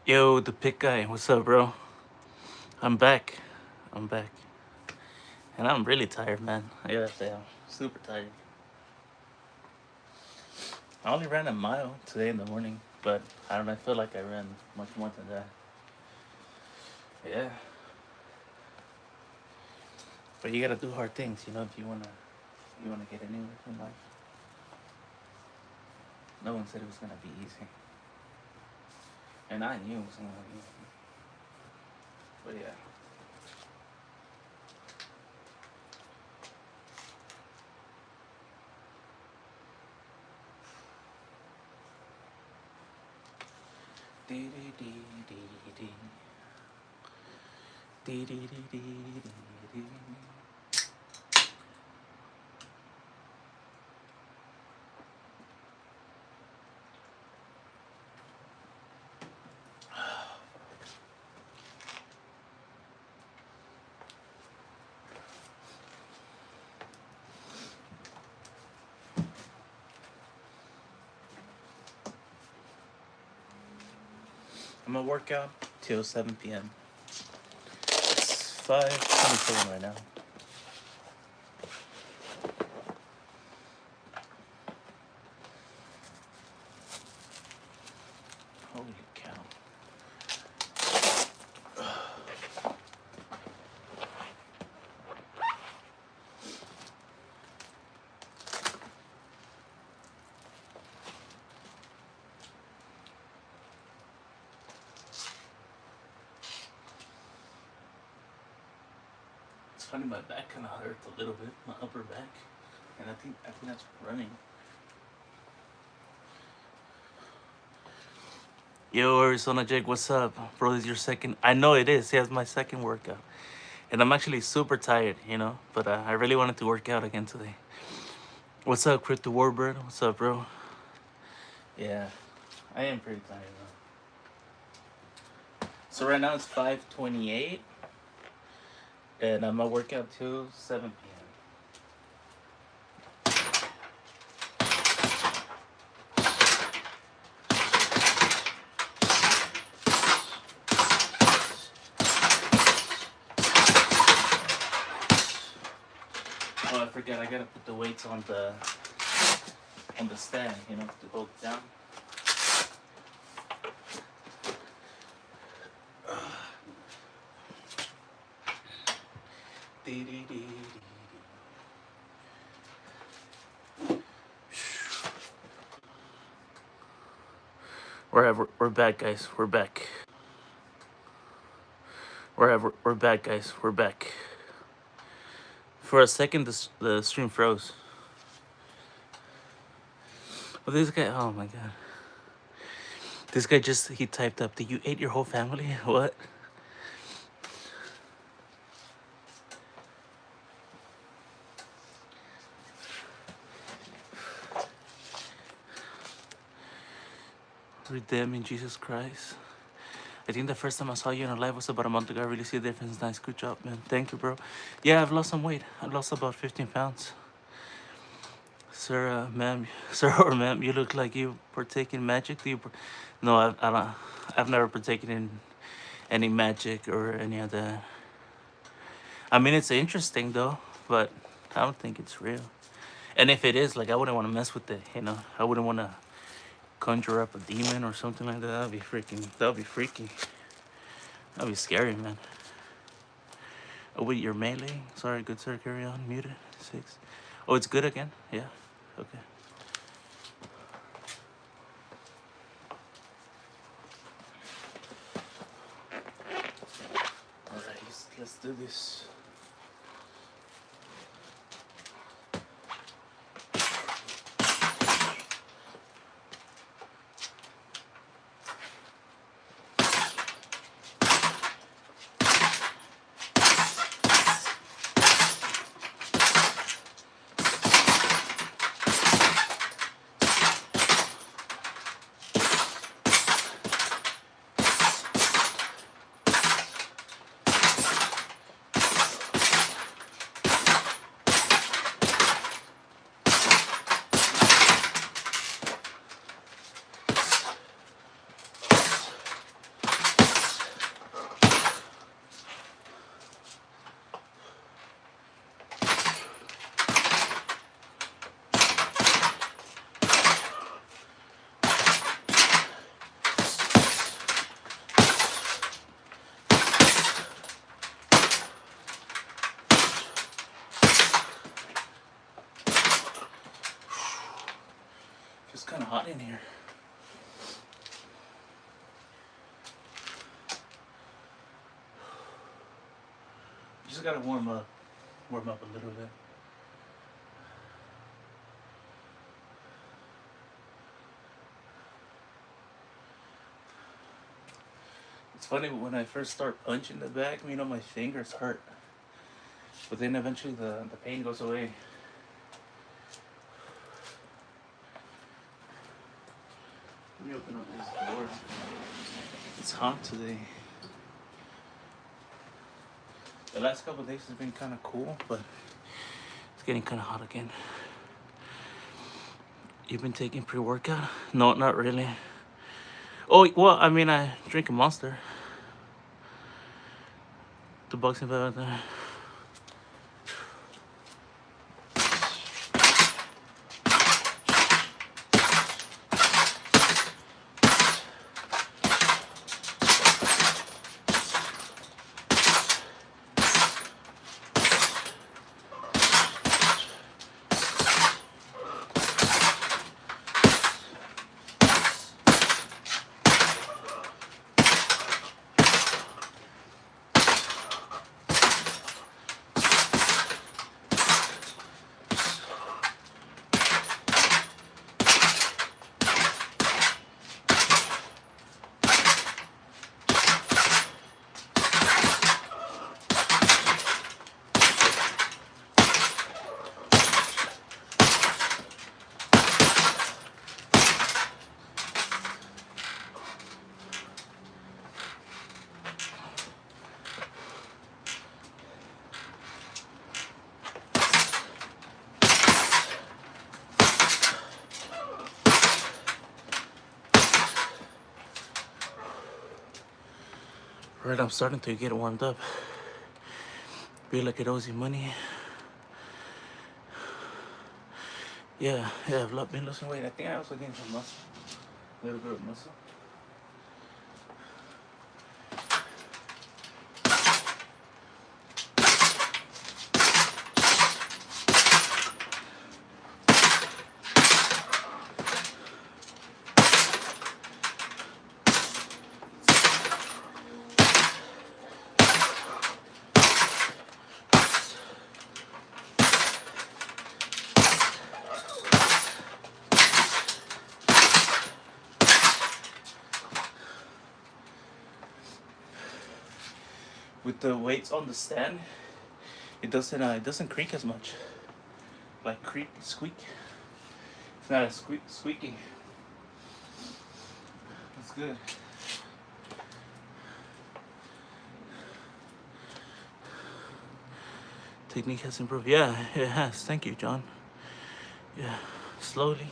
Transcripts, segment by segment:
Yo, the pick guy, what's up, bro? I'm back. I'm back. And I'm really tired, man. I gotta say, I'm super tired. I only ran a mile today in the morning, but I don't know, I feel like I ran much more than that. Yeah. But you gotta do hard things, if you wanna get anywhere in life. No one said it was gonna be easy. And I knew it was gonna be easy. But yeah. Dee dee dee dee dee. Dee dee dee dee dee dee. I'm gonna work out till 7 p.m. It's 5:27 right now. Holy cow. It's funny, my back kind of hurts a little bit, my upper back, and I think that's running. Yo, Arizona Jake, what's up, bro? This is your second. I know it is. Yeah, it's my second workout, and I'm actually super tired, But I really wanted to work out again today. What's up, Crypto Warbird? What's up, bro? Yeah, I am pretty tired though. So right now it's 5:28, and I'm gonna work out till 7 p.m. Oh, I forgot. I gotta put the weights on the stand, to hold it down. We're back, guys. We're back. We're back, guys. We're back. For a second, the stream froze. Well, this guy. Oh my god. This guy he typed up. Did you ate your whole family? What? Redeeming Jesus Christ. I think the first time I saw you in a live was about a month ago. I really see a difference. Nice, good job, man. Thank you, bro. Yeah, I've lost some weight. I lost about 15 pounds. Sir, ma'am, sir or ma'am, you look like you partake in magic. No, I don't. I've never partaken in any magic or any other. I mean, it's interesting though, but I don't think it's real. And if it is, like, I wouldn't want to mess with it. I wouldn't want to conjure up a demon or something like that. That'd be freaky. That'd be scary, man. Oh wait, you're melee. Sorry, good sir. Carry on. Muted. 6. Oh, it's good again. Yeah. Okay. All right, let's do this. gotta warm up a little bit. It's funny, but when I first start punching the bag, you know, my fingers hurt. But then eventually the pain goes away. Let me open up this door. It's hot today. The last couple of days has been kind of cool, but it's getting kind of hot again. You've been taking pre-workout? No, not really. Oh, well, I mean, I drink a Monster. The boxing bag out there. Right, I'm starting to get warmed up. Feel like it owes you money. Yeah, I've been losing weight. I think I also gained some muscle. A little bit of muscle. With the weights on the stand, it doesn't creak as much. Like squeak. It's not as squeaky. That's good. Technique has improved. Yeah, it has. Thank you, John. Yeah, slowly.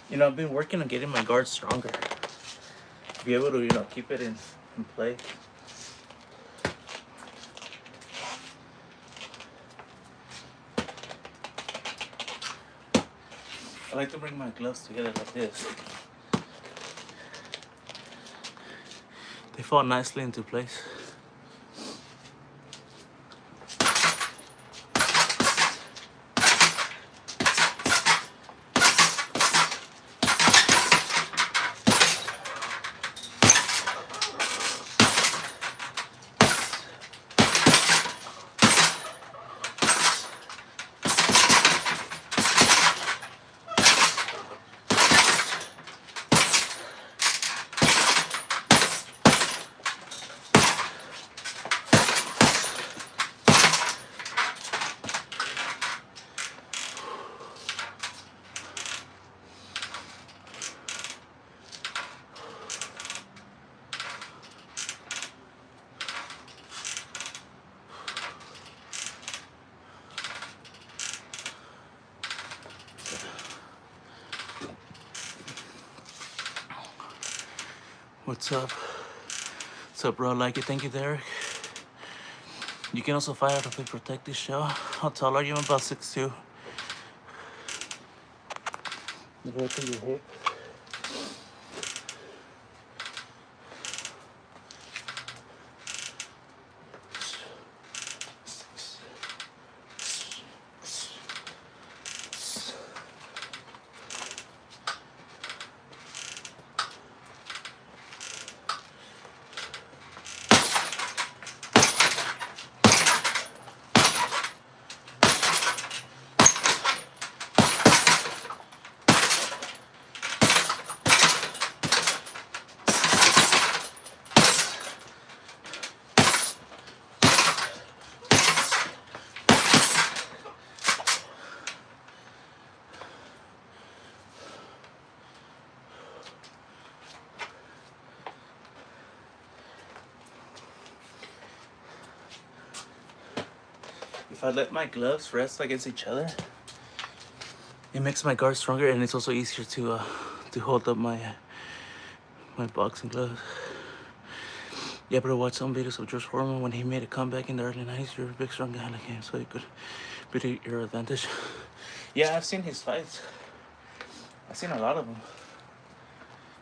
You know, I've been working on getting my guard stronger. Be able to, you know, keep it in play. I like to bring my gloves together like this. They fall nicely into place. What's up? What's up, bro? Like it. Thank you, Derek. You can also find out if we protect this show. How tall are you? I'm about 6'2". Go to your hip. if I let my gloves rest against each other, it makes my guard stronger, and it's also easier to hold up my boxing gloves. Yeah, but I watched some videos of George Foreman when he made a comeback in the early 90s. You're a big, strong guy like him, so it could be to your advantage. Yeah, I've seen his fights. I've seen a lot of them.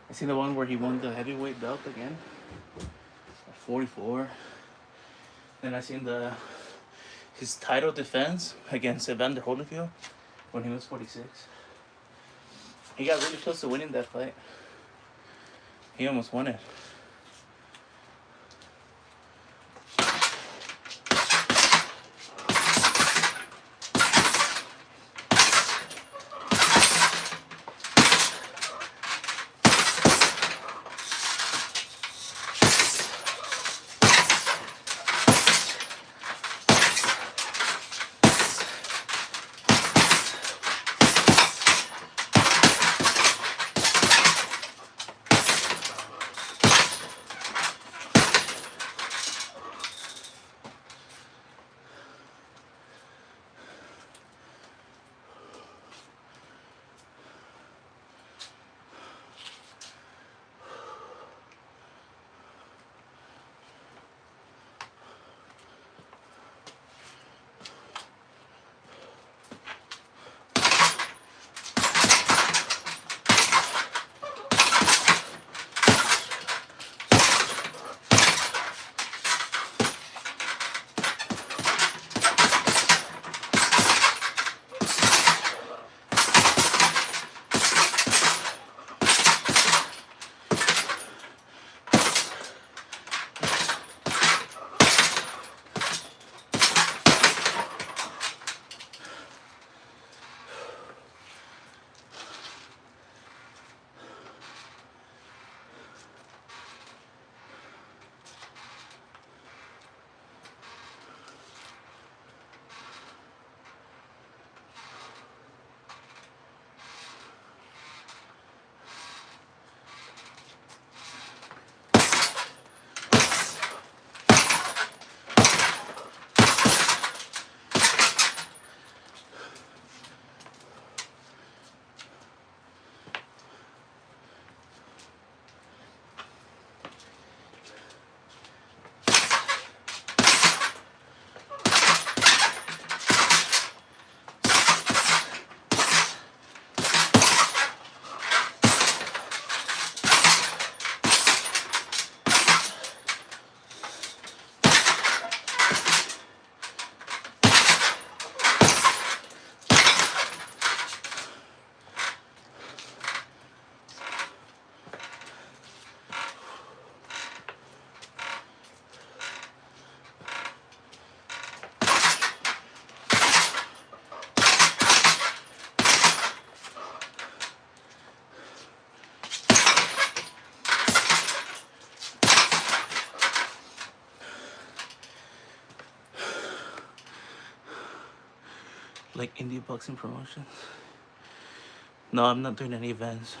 I've seen the one where he won the heavyweight belt again at 44. Then I seen his title defense against Evander Holyfield when he was 46. He got really close to winning that fight. He almost won it. Like indie boxing promotions. No, I'm not doing any events.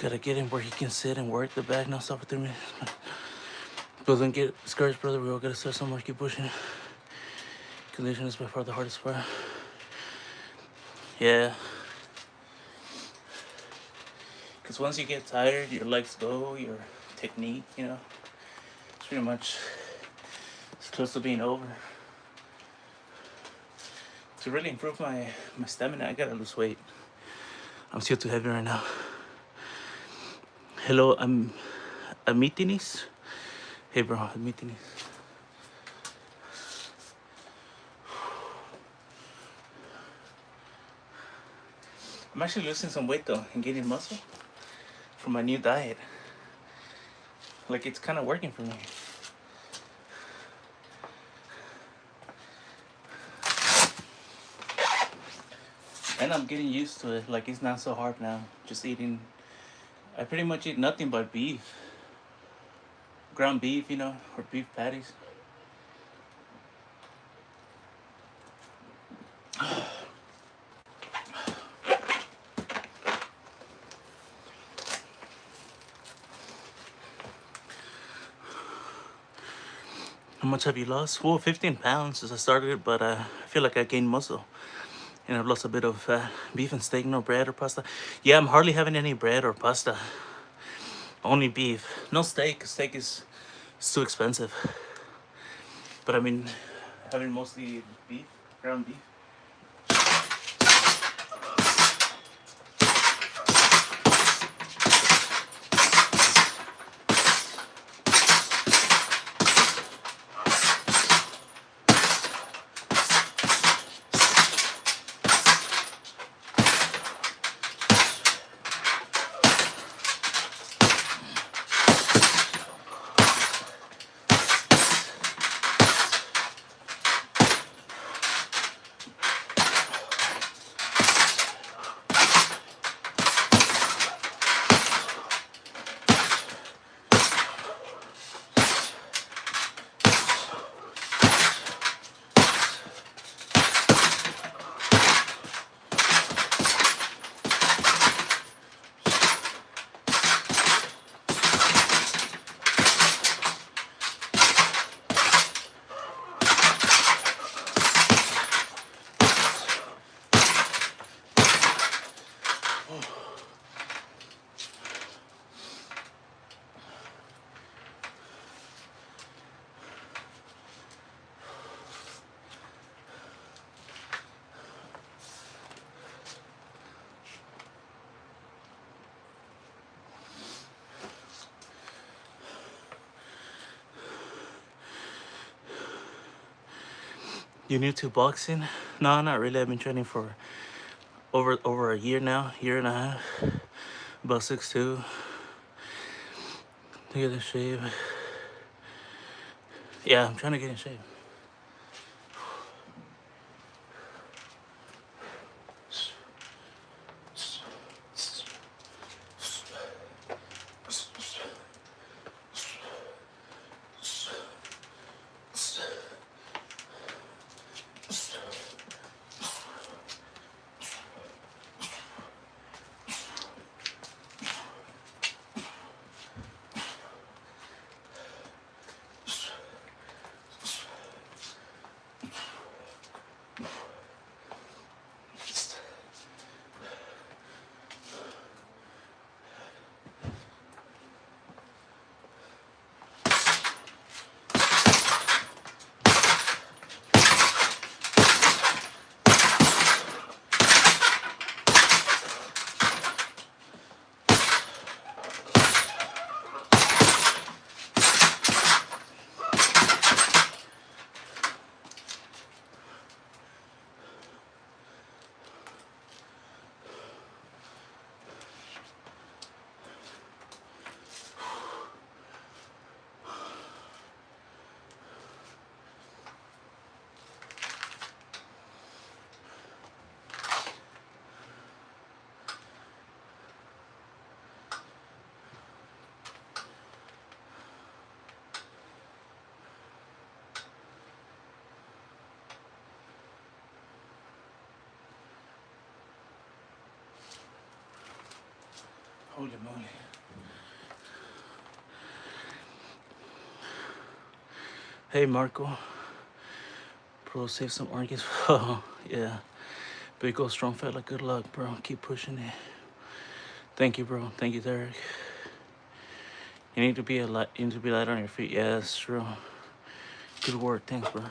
Gotta get him where he can sit and work the bag, not stop for 3 minutes. But don't get discouraged, brother. We all gotta start somewhere, keep pushing. Condition is by far the hardest part. Yeah. Because once you get tired, your legs go, your technique, you know, it's pretty much, it's close to being over. To really improve my stamina, I gotta lose weight. I'm still too heavy right now. Hello, I'm Amitinis. Hey bro, Amitinis. I'm actually losing some weight though and gaining muscle from my new diet. Like, it's kind of working for me. And I'm getting used to it. Like, it's not so hard now. Just eating. I pretty much eat nothing but beef. Ground beef, you know, or beef patties. How much have you lost? Well, 15 pounds since I started, but I feel like I gained muscle. And I've lost a bit of beef and steak, no bread or pasta. Yeah, I'm hardly having any bread or pasta. Only beef. No steak. Steak is too expensive. But I mean, having mostly beef, ground beef. You new to boxing? No, not really. I've been training for over a year now, year and a half. About 6'2". To get in shape. Yeah, I'm trying to get in shape. Holy moly. Hey Marco. Bro, save some organs. Oh, yeah. Big old strong fella. Good luck, bro. Keep pushing it. Thank you, bro. Thank you, Derek. You need to be you need to be light on your feet. Yeah, that's true. Good work. Thanks, bro.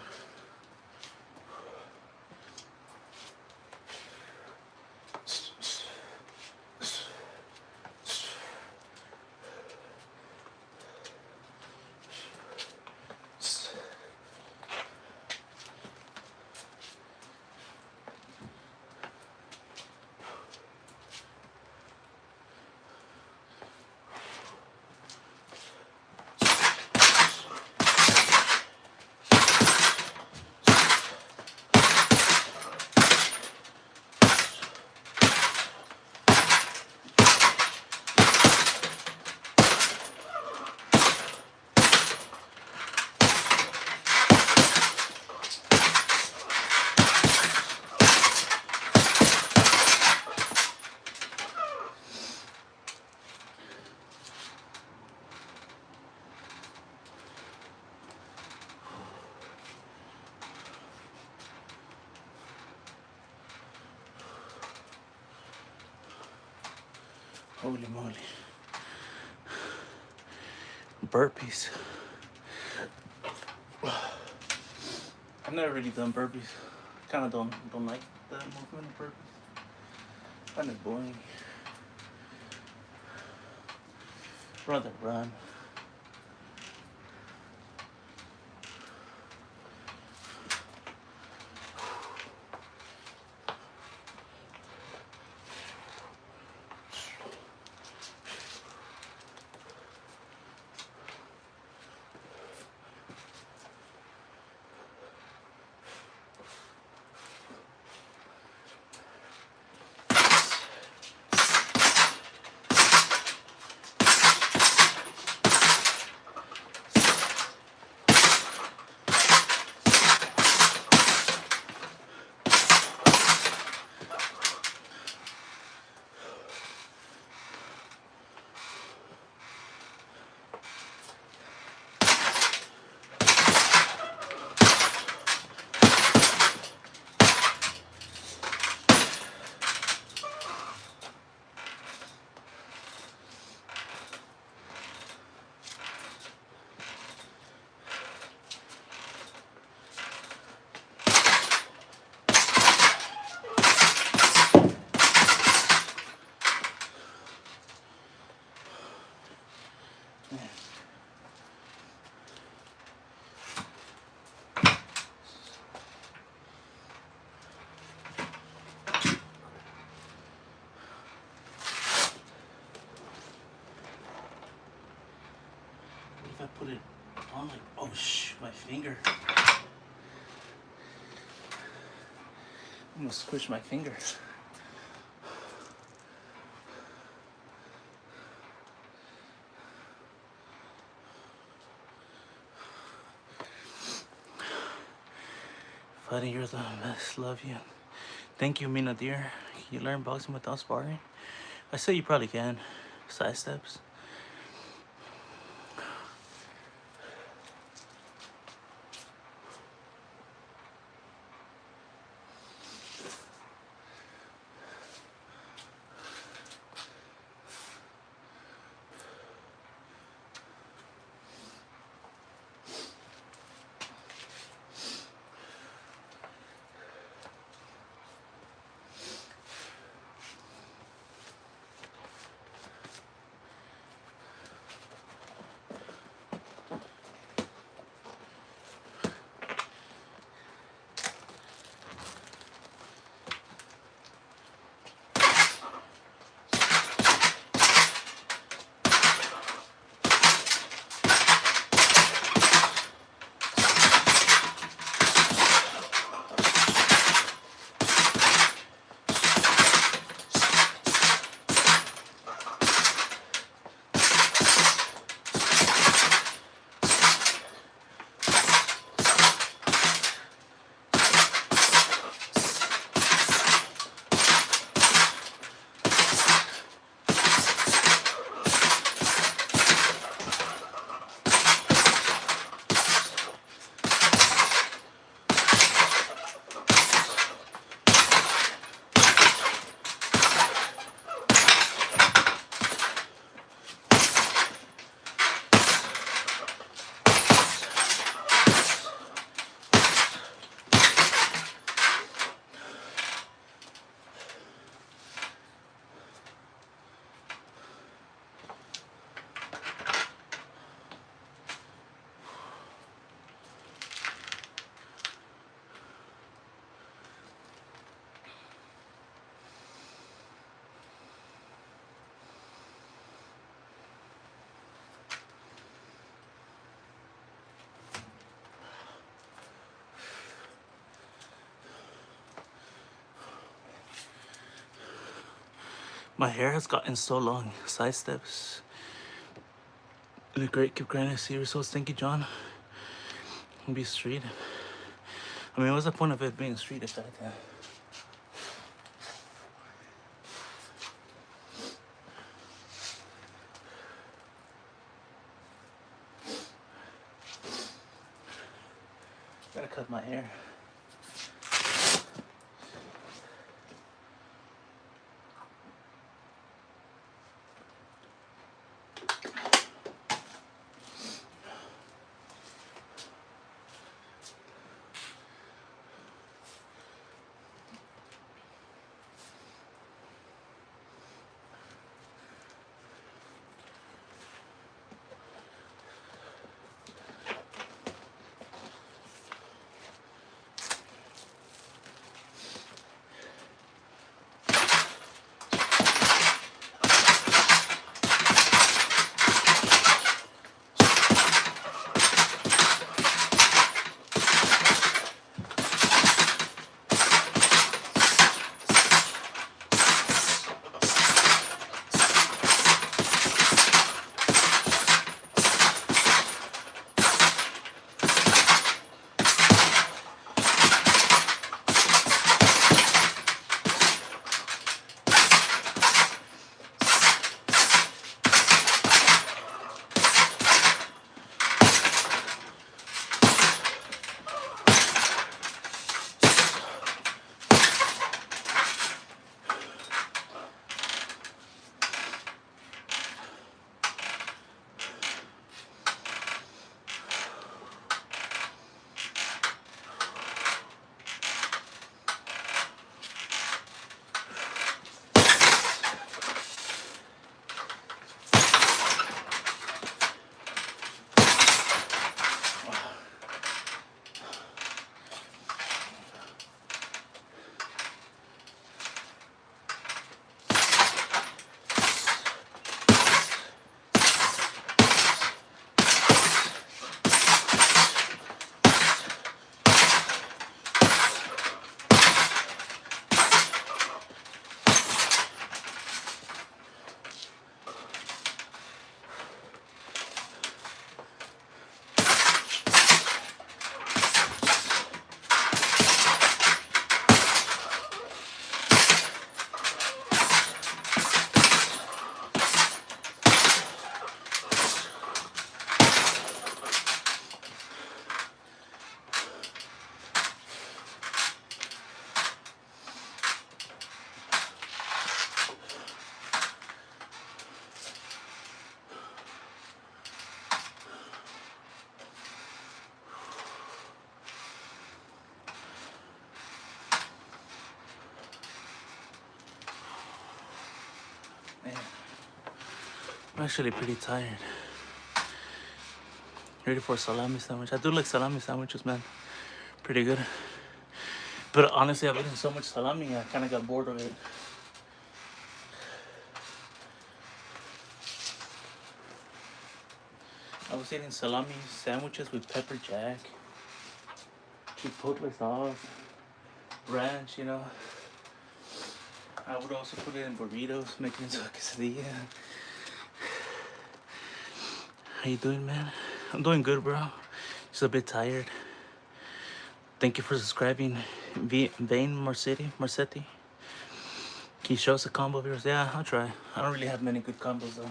Holy moly. Burpees. I've never really done burpees. Kind of don't like that movement of burpees. Kind of boring. Rather run. If I put it on like, oh my finger. I'm gonna squish my finger. Buddy, you're the best. Love you. Thank you, Mina dear. Can you learn boxing without sparring? I say you probably can. Side steps. My hair has gotten so long. Side steps. The great, keep grinding, see results. Thank you, John. Be straight. I mean, what's the point of it being straight if that? Gotta cut my hair. Man, I'm actually pretty tired. Ready for a salami sandwich. I do like salami sandwiches, man. Pretty good. But honestly, I've eaten so much salami, I kind of got bored of it. I was eating salami sandwiches with pepper jack, chipotle sauce, ranch, you know. I would also put it in burritos, make it into a quesadilla. How you doing, man? I'm doing good, bro. Just a bit tired. Thank you for subscribing, Vane Marcetti. Can you show us a combo of yours? Yeah, I'll try. I don't really have many good combos though.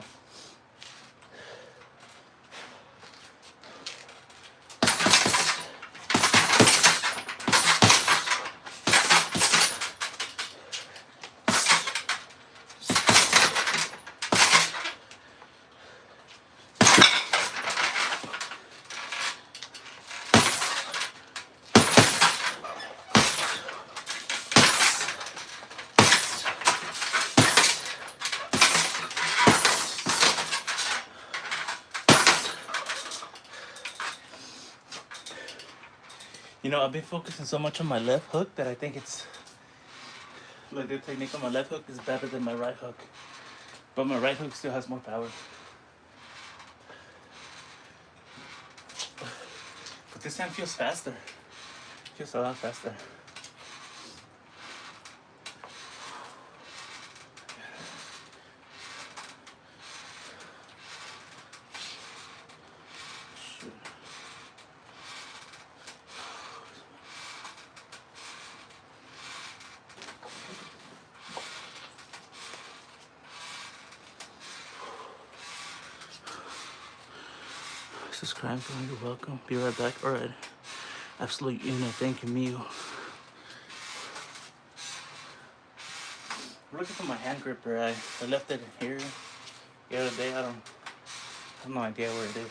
You know, I've been focusing so much on my left hook that I think it's like the technique on my left hook is better than my right hook. But my right hook still has more power. But this time feels faster. Feels a lot faster. subscribe, bro. You're welcome. Be right back. All right. Absolutely, thank you, Mio. I'm looking for my hand gripper. I left it here the other day. I have no idea where it is.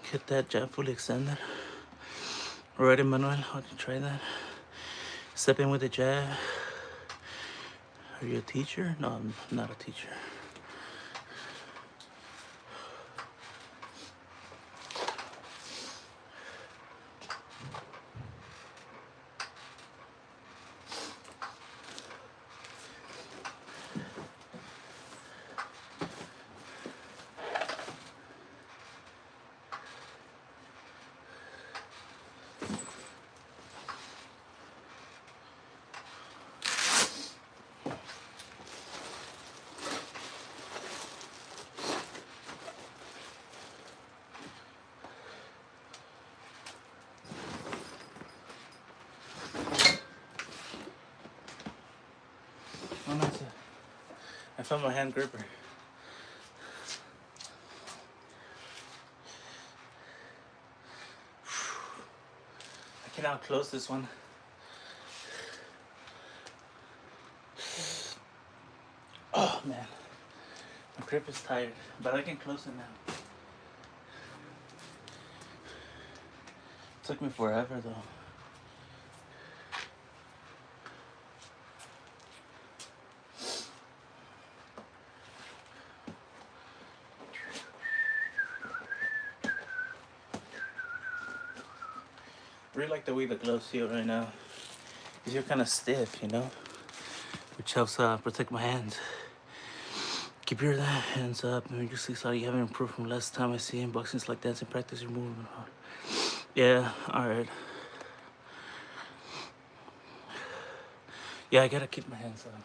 Get that jab fully extended. Alright, Emmanuel, how do you try that? Step in with the jab. Are you a teacher? No, I'm not a teacher. Oh, no, sir. I found my hand gripper. I cannot close this one. Oh man, my grip is tired, but I can close it now. Took me forever though. I really like the way the gloves feel right now. Because you're kind of stiff, which helps protect my hands. Keep your hands up. And you see, sorry, you haven't improved from last time I see you in boxing's like dancing practice. You're moving hard. Yeah, all right. Yeah, I gotta keep my hands up.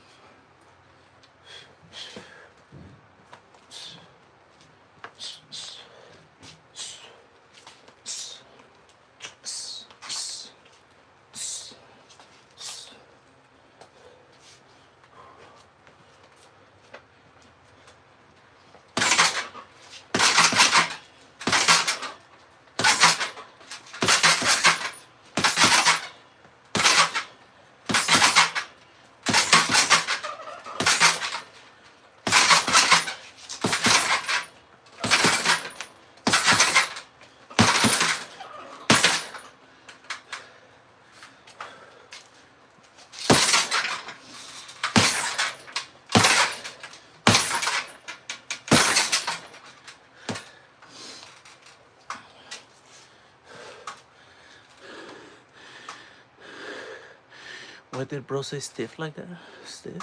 Why did bro say stiff like that? Stiff?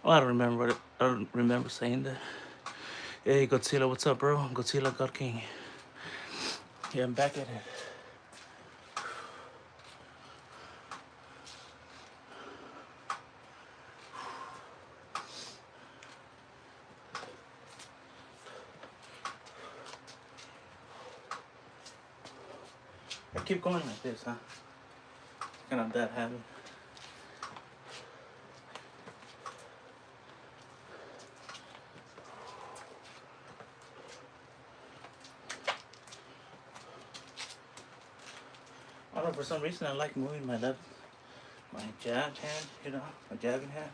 Oh, I don't remember saying that. Hey, Godzilla, what's up, bro? Godzilla God King. Yeah, I'm back at it. I keep going like this, huh? Kind of that habit. I don't know, for some reason I like moving my jabbed hand, you know, my jabbing hand.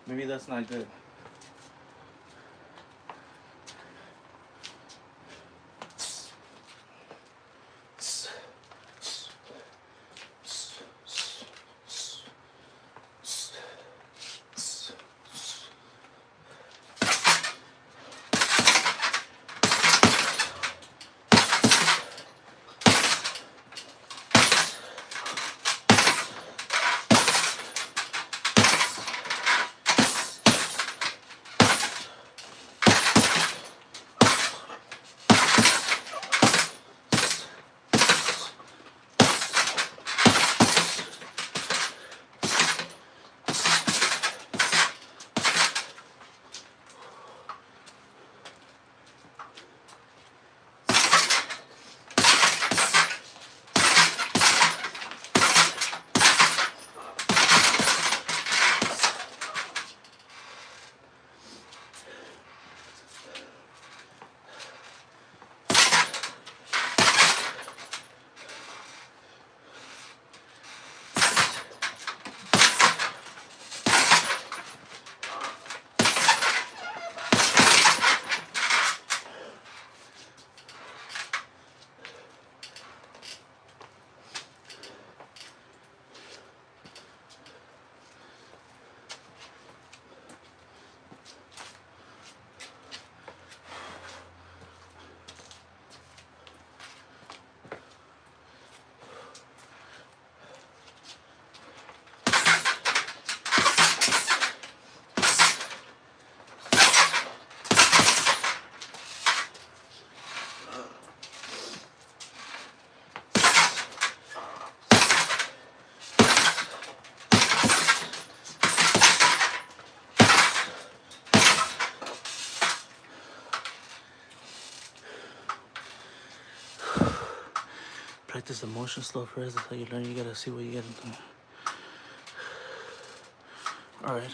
Maybe that's not good. Practice the motion slow first. That's how you learn. You gotta see what you gotta do. All right.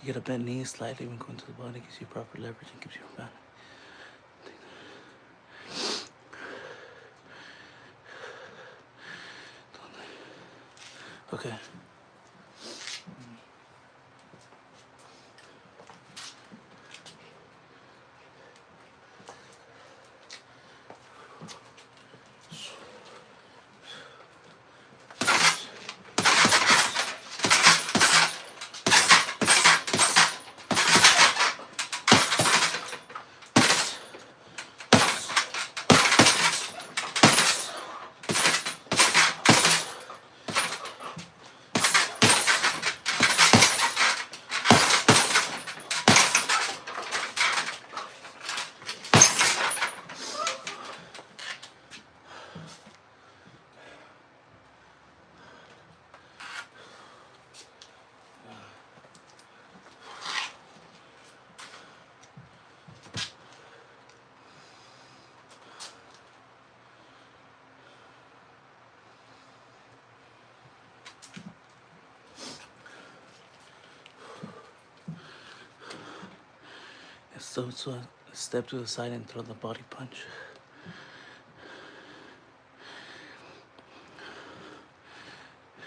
You get a bent knee slightly when going to the body, gives you proper leverage and keeps you from bending. Okay. So step to the side and throw the body punch.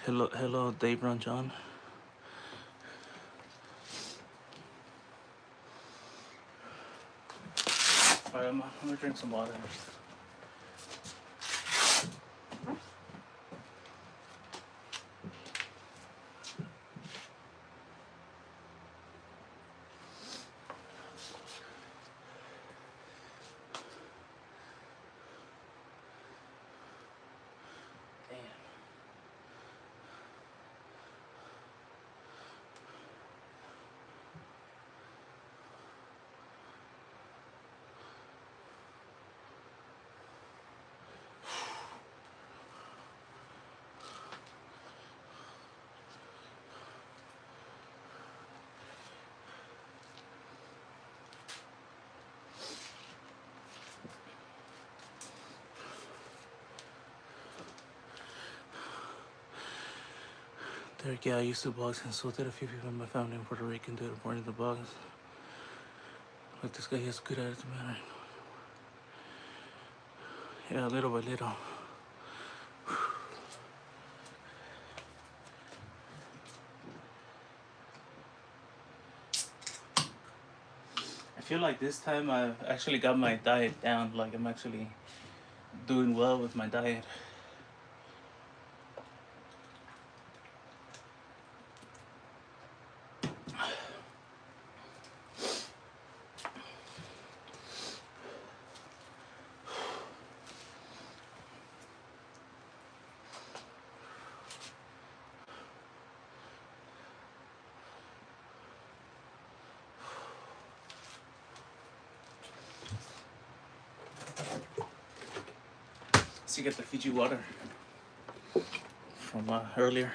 Hello, Dave Ron John. Alright, I'm gonna drink some water. Derek, yeah, I used to box, and so did a few people in my family in Puerto Rico did according to the box. Like this guy, he has good attitude, man. Yeah, little by little. I feel like this time I've actually got my diet down. Like I'm actually doing well with my diet. So you get the Fiji water from earlier.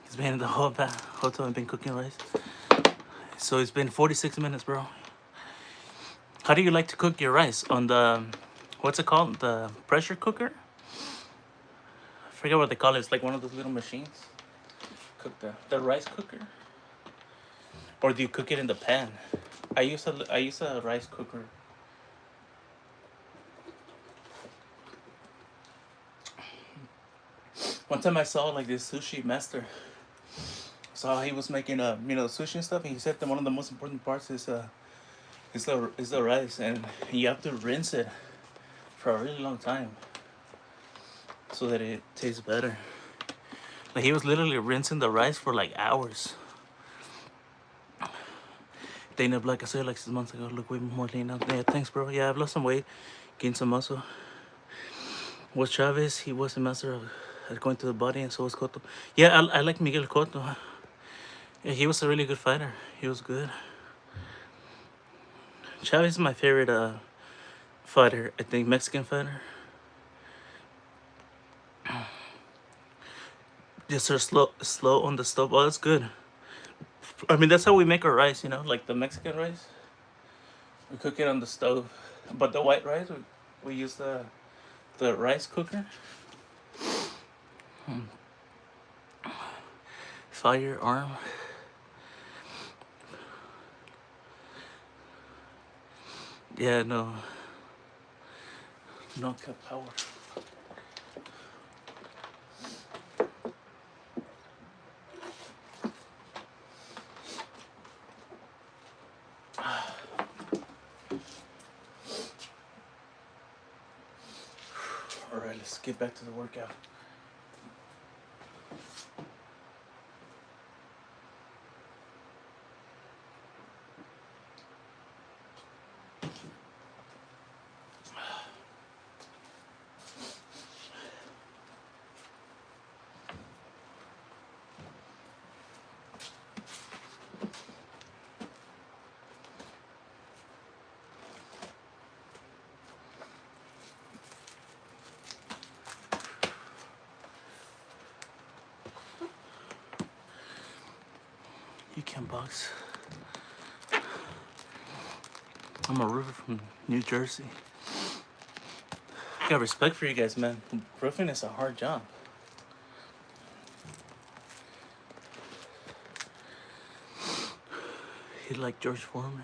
He's been in the hotel and been cooking rice. So it's been 46 minutes, bro. How do you like to cook your rice? On the, what's it called? The pressure cooker? I forget what they call it. It's like one of those little machines. Cook the rice cooker. Or do you cook it in the pan? I use a rice cooker. One time I saw like this sushi master. Saw he was making sushi and stuff, and he said that one of the most important parts is the rice, and you have to rinse it for a really long time so that it tastes better. Like he was literally rinsing the rice for like hours. Dana Black, I said like 6 months ago, look way more lean out there. Thanks, bro. Yeah, I've lost some weight, gained some muscle. Was Chavez, he was a master of going to the body, and so was Cotto. Yeah, I like Miguel Cotto. Yeah, he was a really good fighter. He was good. Chavez is my favorite fighter. I think Mexican fighter. Just are slow on the stove. Oh, that's good. I mean, that's how we make our rice, like the Mexican rice. We cook it on the stove. But the white rice, we use the rice cooker. firearm. Yeah, no cut power. All right, let's get back to the workout. You can box. I'm a roofer from New Jersey. I got respect for you guys, man. Roofing is a hard job. He like George Foreman.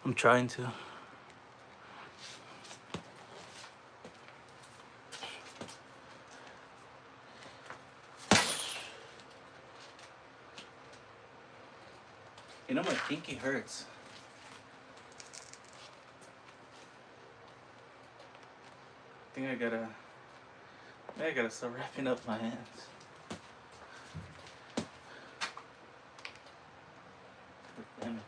I'm trying to. You know, my pinky hurts. I think I gotta start wrapping up my hands. Damn it.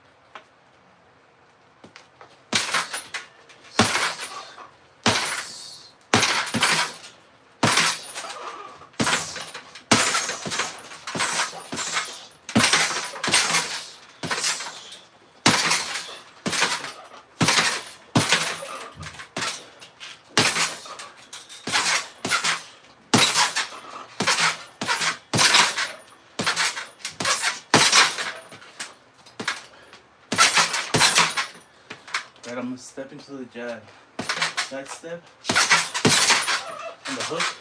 Right, I'm gonna step into the jab. Side step. And the hook.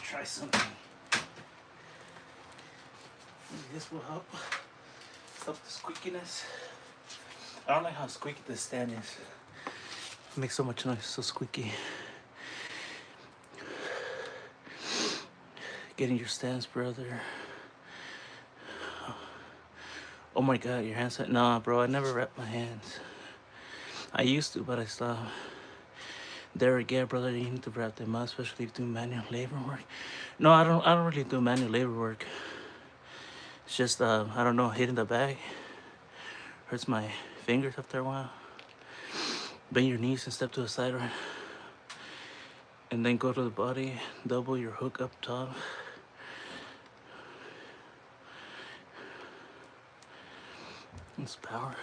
Try something. Maybe this will help. Stop the squeakiness. I don't like how squeaky the stand is. It makes so much noise, so squeaky. Getting your stance, brother. Oh my god, your hands. Nah, bro, I never wrap my hands. I used to, but I stopped. There again, brother, you need to wrap them up, especially if you do manual labor work. No, I don't really do manual labor work. It's just I don't know, hitting the bag hurts my fingers after a while. Bend your knees and step to the side, right? And then go to the body, double your hook up top. It's power.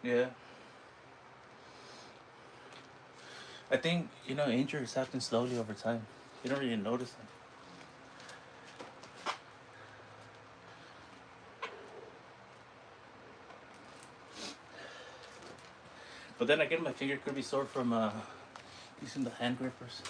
Yeah. I think, injuries happen slowly over time. You don't really notice them. But then again, my finger could be sore from using the hand grippers.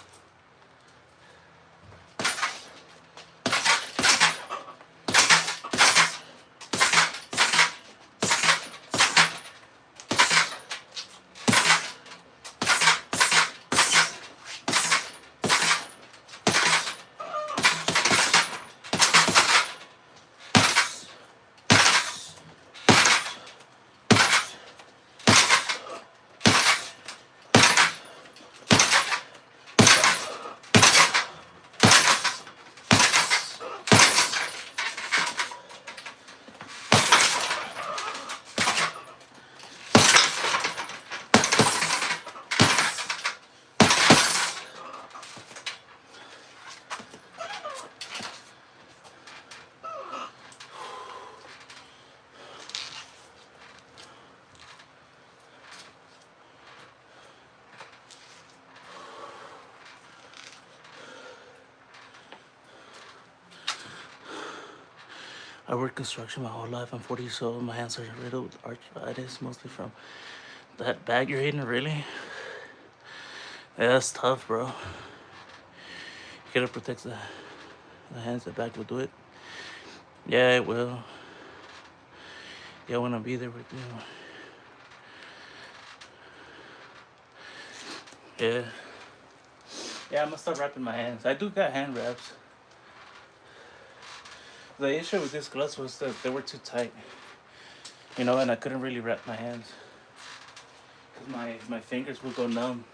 I worked construction my whole life. I'm 40 years old. My hands are riddled with arthritis, mostly from that bag you're hitting, really? Yeah, that's tough, bro. You gotta protect the hands. The back will do it. Yeah, it will. Yeah, I wanna be there with you. Yeah. Yeah, I'm gonna start wrapping my hands. I do got hand wraps. The issue with these gloves was that they were too tight, and I couldn't really wrap my hands. Cause my fingers would go numb.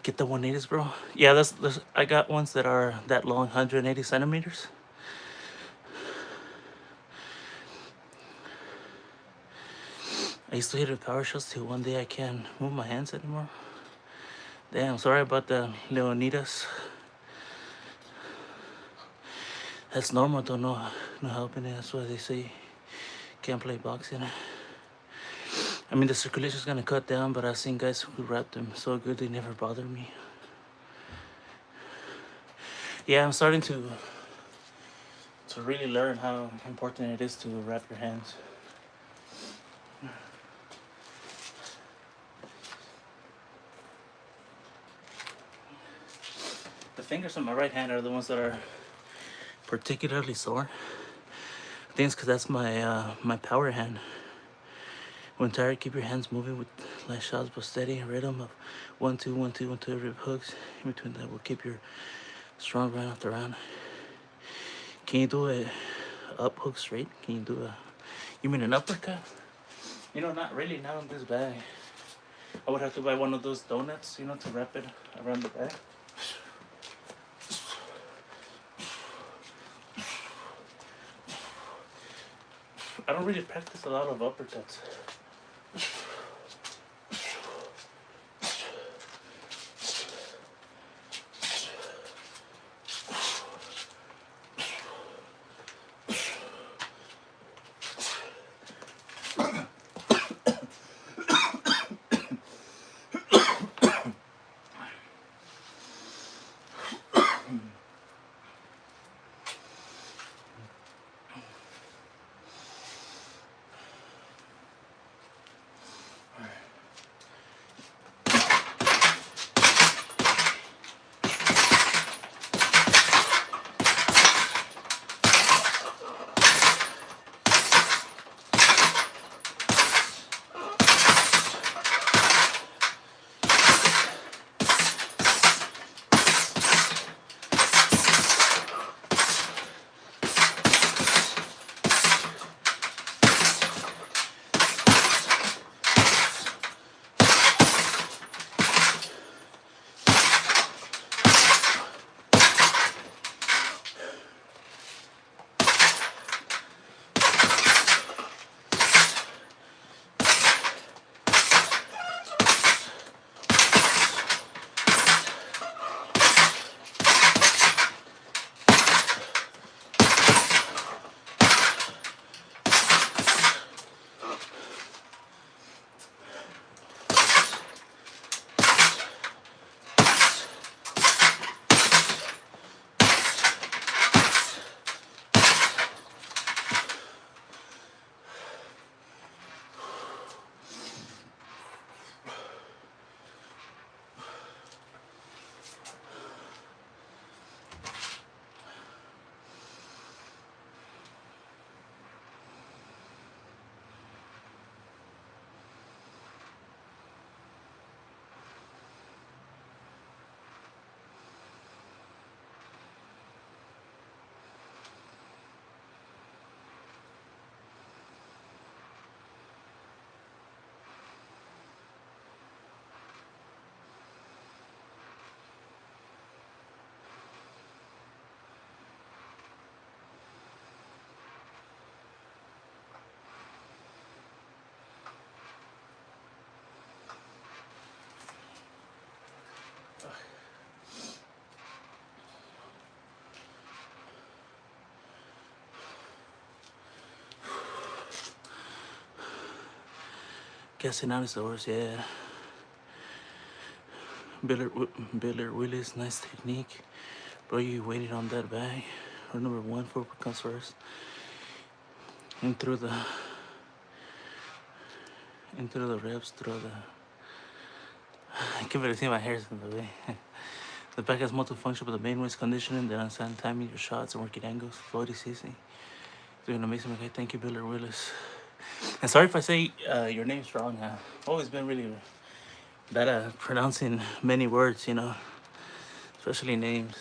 Get the 180s, bro. Yeah, that's I got ones that are that long, 180 centimeters. I used to hit with power shots till one day I can't move my hands anymore. Damn, sorry about the Leonidas. That's normal, don't know no helping it. That's why they say can't play boxing. I mean, the circulation's gonna cut down, but I've seen guys who wrap them so good they never bother me. Yeah, I'm starting to really learn how important it is to wrap your hands. The fingers on my right hand are the ones that are particularly sore. I think it's because that's my power hand. When tired, keep your hands moving with light shots but steady rhythm of 1 2 1 2 1 2 rib hooks. In between that will keep your strong right off the round. Can you do a up hook straight? Can you do you mean an uppercut? Not really, not on this bag. I would have to buy one of those donuts, to wrap it around the bag. I don't really practice a lot of uppercuts. Casting out is the worst, yeah. Biller Willis, nice technique. Bro, you waited on that bag. Or number one, 4 comes first. Into the reps, through the... I can barely see my hairs in the way. The back has multifunction, but the main one is conditioning, then on timing your shots and working angles. Floaty CC. Doing an amazing, okay? Thank you, Biller Willis. And sorry if I say your name's wrong. I've always been really bad at pronouncing many words, you know, especially names.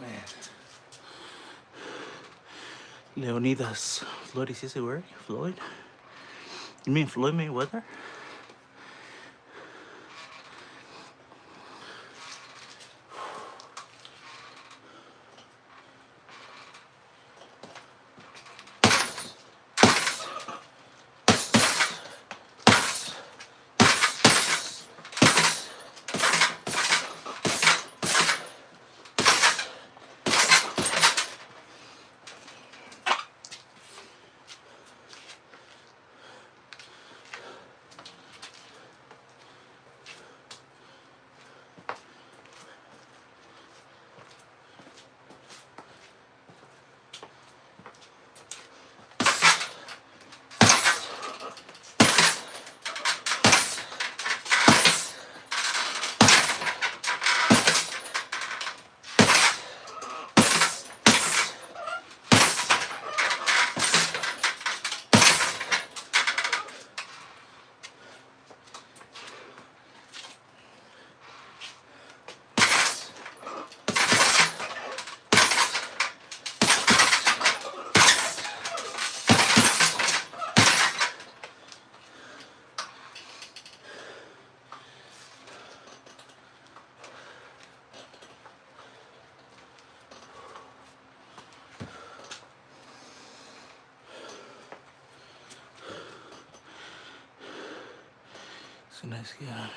Man. Leonidas. Floyd, is this a word? Floyd? You mean Floyd Mayweather? It's a nice guy.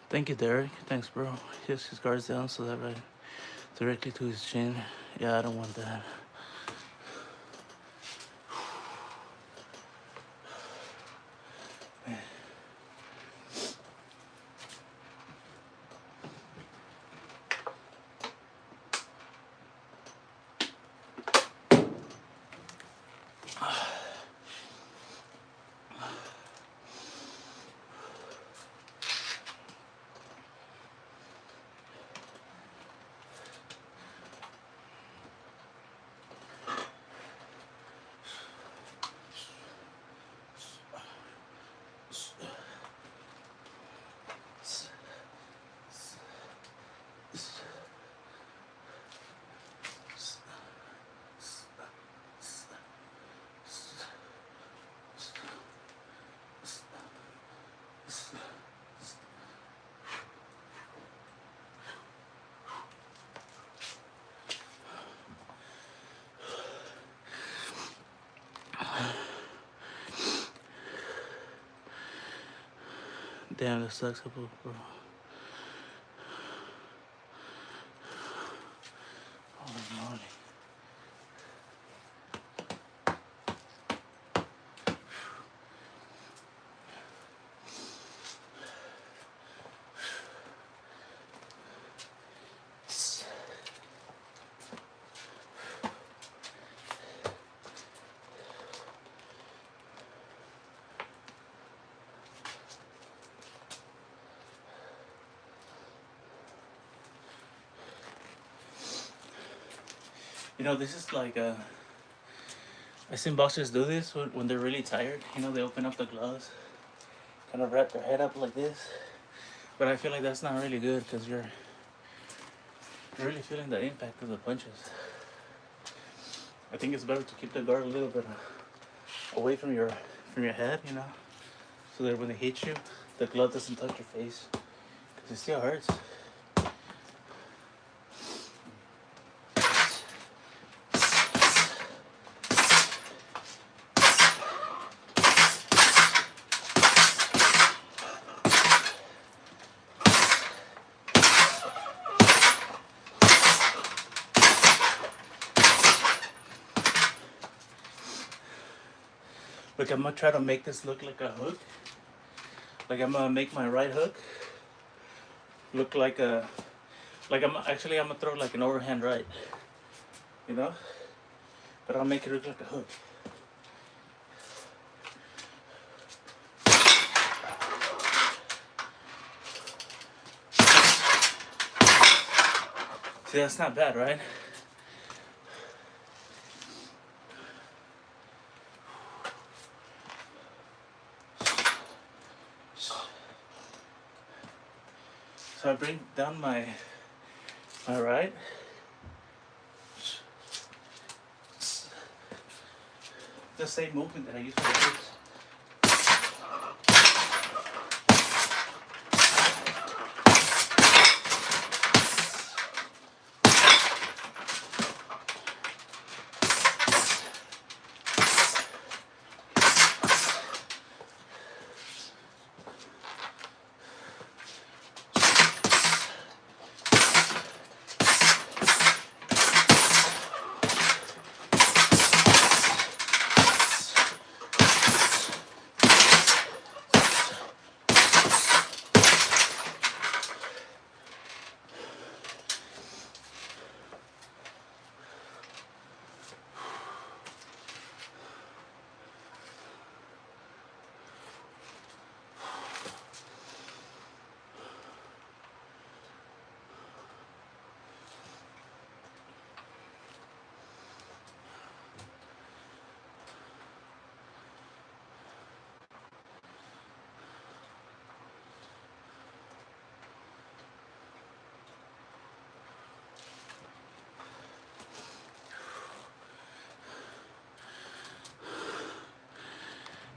Thank you, Derek. Thanks, bro. He has his guards down so that right directly to his chin. Yeah, I don't want that. Damn, that sucks, bro. Holy moly. You know, this is like I seen boxers do this when they're really tired. You know, they open up the gloves, kind of wrap their head up like this. But I feel like that's not really good because you're really feeling the impact of the punches. I think it's better to keep the guard a little bit away from your head, you know, so that when they hit you, the glove doesn't touch your face because it still hurts. Look, I'm gonna try to make this look like a hook. Like I'm gonna make my right hook look like a, like I'm gonna throw like an overhand right, you know? But I'll make it look like a hook. See, that's not bad, right? So I bring down my right. The same movement that I use for the hooks.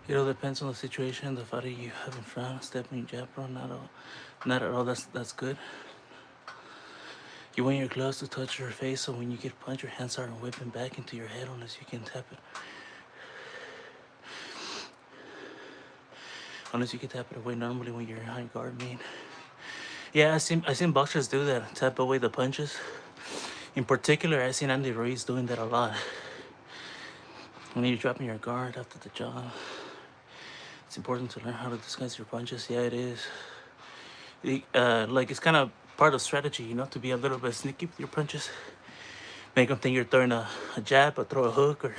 It all depends on the situation, the fighter you have in front. Stepping jab, bro, not at all. That's good. You want your gloves to touch your face, so when you get punched, your hands aren't whipping back into your head unless you can tap it. Unless you can tap it away normally when you're high guard, man. Yeah, I seen boxers do that, tap away the punches. In particular, I seen Andy Ruiz doing that a lot. When you're dropping your guard after the jaw, it's important to learn how to disguise your punches. Yeah, it is. Like it's kind of part of strategy, you know, to be a little bit sneaky with your punches. Make them think you're throwing a jab, or throw a hook,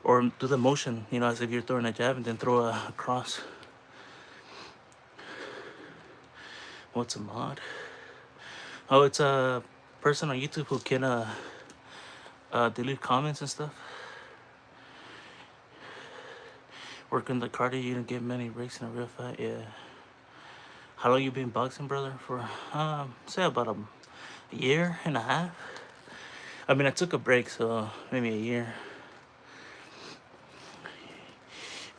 or do the motion, you know, as if you're throwing a jab and then throw a cross. What's a mod? Oh, it's a person on YouTube who can delete comments and stuff. Working the cardio, you don't get many breaks in a real fight. Yeah. How long you been boxing, brother? For say about a year and a half. I mean, I took a break, so maybe a year.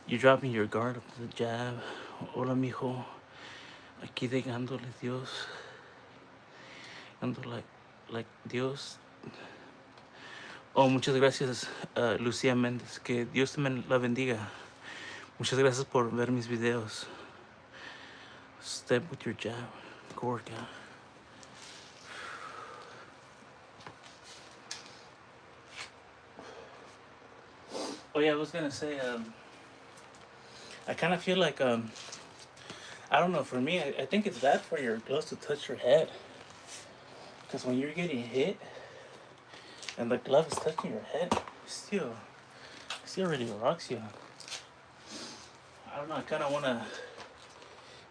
You're dropping your guard up to the jab. Hola, mijo. Aquí dejándole Dios. Ando like Dios. Oh, muchas gracias, Lucía Méndez. Que Dios te la bendiga. Muchas gracias por ver mis videos. Step with your jab. Gorka. Oh yeah, I was gonna say, I kind of feel like, I don't know, for me, I think it's bad for your gloves to touch your head. Because when you're getting hit, and the glove is touching your head, still really rocks you. I don't know, I kind of want to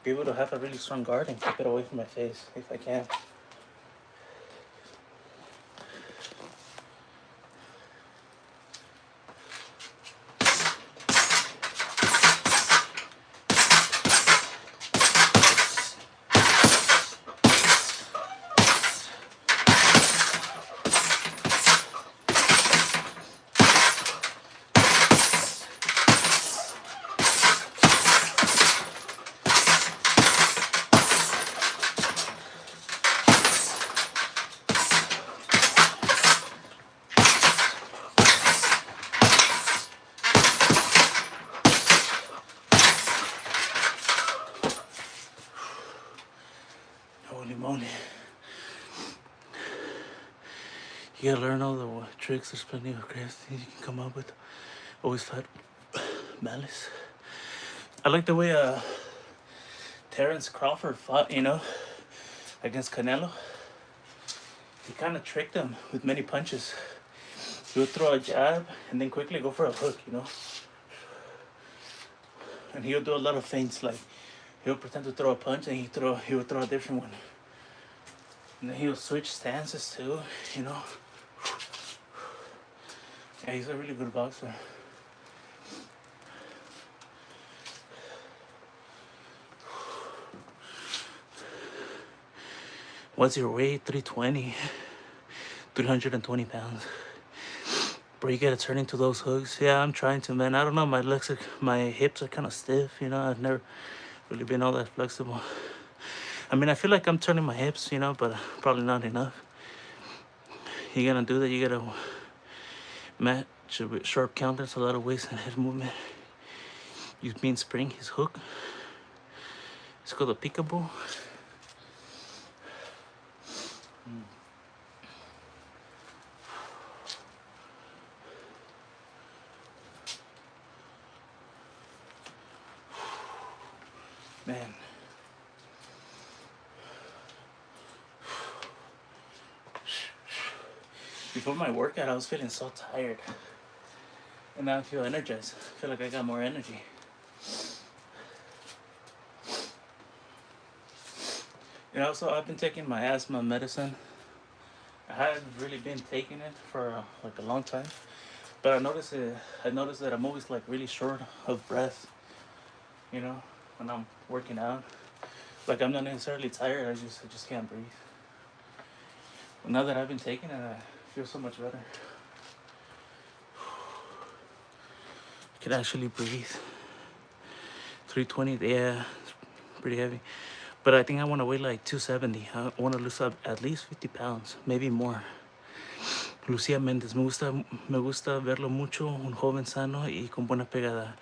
be able to have a really strong guard and keep it away from my face, if I can. Holy moly. You gotta learn all the tricks. There's plenty of crazy things you can come up with. Always fight malice. I like the way Terrence Crawford fought, against Canelo. He kind of tricked him with many punches. He would throw a jab and then quickly go for a hook, And he would do a lot of feints, like he would pretend to throw a punch and he would throw a different one. And then he would switch stances too, Yeah, he's a really good boxer. What's your weight? 320. 320 pounds. Bro, you gotta turn into those hooks. Yeah, I'm trying to, man. I don't know, my hips are kind of stiff, I've never really been all that flexible. I mean, I feel like I'm turning my hips, but probably not enough. You gotta do that, you gotta match with sharp counters, a lot of waist and head movement. Use Mean Spring, his hook. It's called a peekaboo. Man. Before my workout, I was feeling so tired. And now I feel energized. I feel like I got more energy. So I've been taking my asthma medicine. I haven't really been taking it for like a long time. But I noticed that I'm always like really short of breath, when I'm working out. Like I'm not necessarily tired, I just can't breathe. But now that I've been taking it, I feel so much better. I can actually breathe. 320, yeah, it's pretty heavy. But I think I want to weigh like 270. I want to lose up at least 50 pounds, maybe more. Lucía Méndez, me gusta verlo mucho, un joven sano y con buena pegada.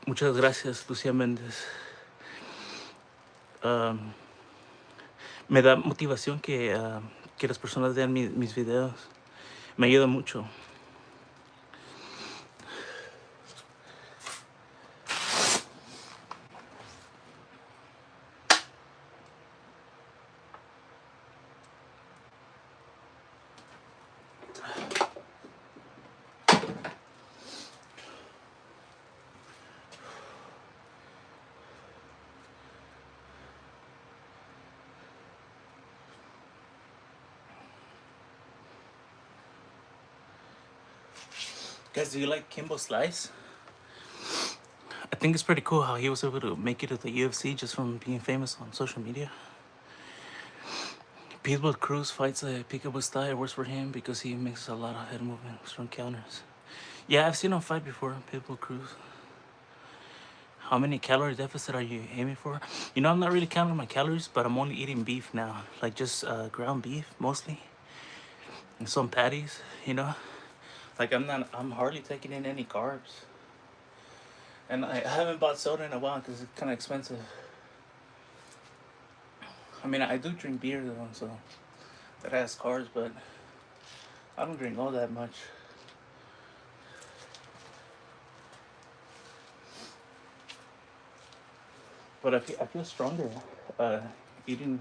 Muchas gracias, Lucía Méndez. Me da motivación que las personas vean mis videos. Me ayuda mucho. Guys, do you like Kimbo Slice? I think it's pretty cool how he was able to make it to the UFC just from being famous on social media. Pitbull Cruz fights a peekaboo style. It works for him because he makes a lot of head movement, strong counters. Yeah, I've seen him fight before, Pitbull Cruz. How many calorie deficit are you aiming for? I'm not really counting my calories, but I'm only eating beef now. Like just ground beef, mostly. And some patties, Like I'm hardly taking in any carbs. And I haven't bought soda in a while because it's kind of expensive. I mean, I do drink beer though, so that has carbs, but I don't drink all that much. But I feel stronger uh, eating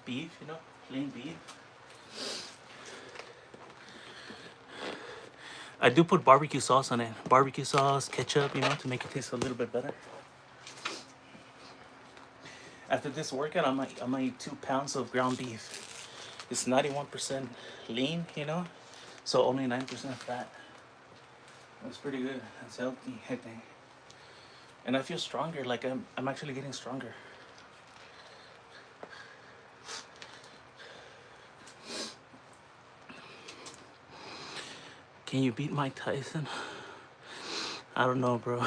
beef, you know, plain beef. I do put barbecue sauce on it. Barbecue sauce, ketchup, you know, to make it taste a little bit better. After this workout, I might eat 2 pounds of ground beef. It's 91% lean, you know, so only 9% fat. That's pretty good. That's healthy, I think. And I feel stronger. Like I'm actually getting stronger. Can you beat Mike Tyson? I don't know, bro.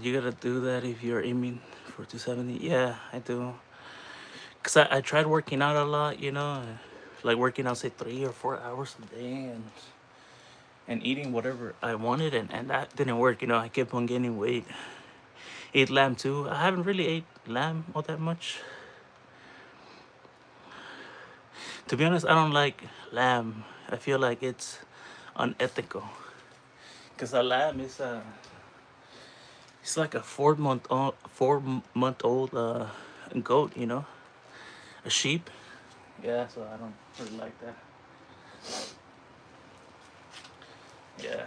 You gotta do that if you're aiming for 270. Yeah, I do. Cause I tried working out a lot, you know, like working out say 3 or 4 hours a day and eating whatever I wanted, and that didn't work. You know, I kept on gaining weight. Ate lamb too. I haven't really ate lamb all that much. To be honest, I don't like lamb. I feel like it's unethical. Cause a lamb is it's like a 4 month old goat, you know, a sheep. Yeah, so I don't really like that. Yeah.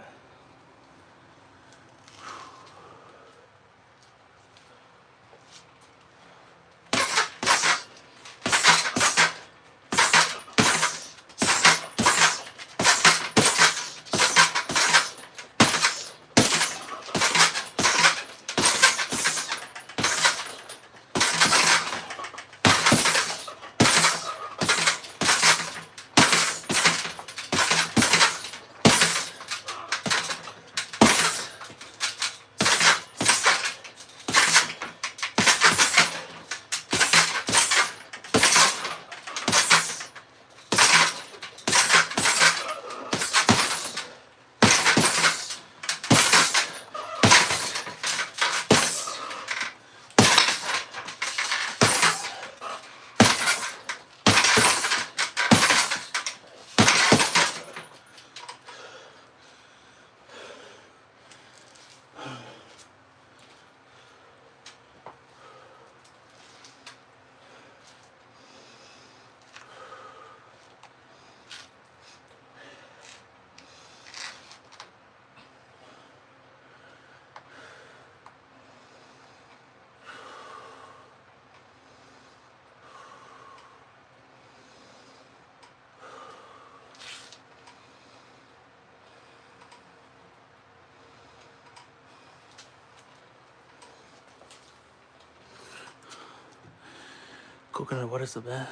Coconut water is the best.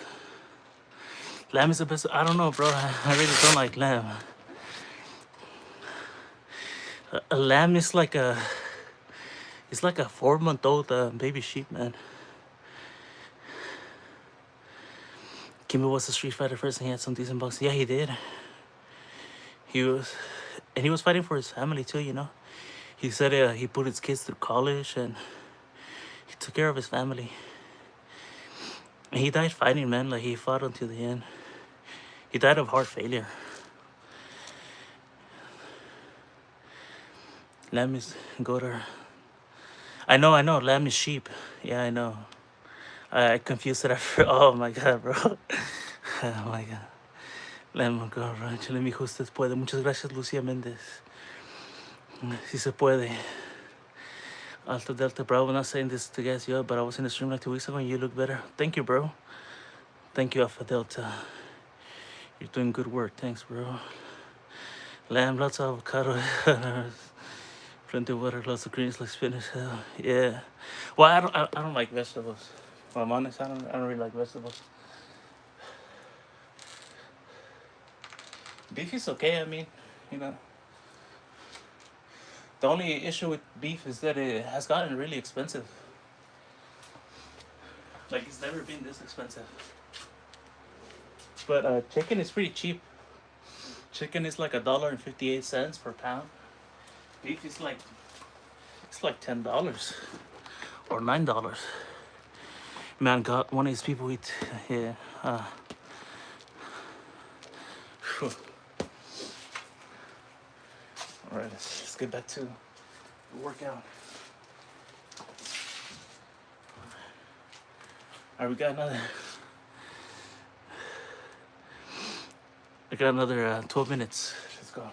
Lamb is the best. I don't know, bro. I really don't like lamb. A lamb is like it's like a 4 month old baby sheep, man. Kimbo was a Street Fighter first and he had some decent bucks. Yeah, he did. He was fighting for his family too, you know. He said he put his kids through college and he took care of his family. And he died fighting, man. Like he fought until the end. He died of heart failure. Lamb is goater. I know. Lamb is sheep. Yeah, I know. I confused it after. Oh my god, bro. Oh my god. Lamb Girl Ranch. Le mijo, usted puede. Muchas gracias, Lucia Méndez. Si se puede. Alto Delta, bro. I'm not saying this to gas you up, but I was in the stream like 2 weeks ago and you look better. Thank you, bro. Thank you, Alpha Delta. You're doing good work. Thanks, bro. Lamb, lots of avocado. Plenty of water, lots of greens like spinach. Hell, yeah. Well, I don't like vegetables. If I'm honest, I don't really like vegetables. Beef is okay. I mean, you know. The only issue with beef is that it has gotten really expensive. Like it's never been this expensive. But chicken is pretty cheap. Chicken is like $1.58 per pound. Beef is like $10 or $9. Man, God, one of these people eat. Yeah. Phew. All right, let's get back to the workout. All right, we got another. I got another 12 minutes. Let's go.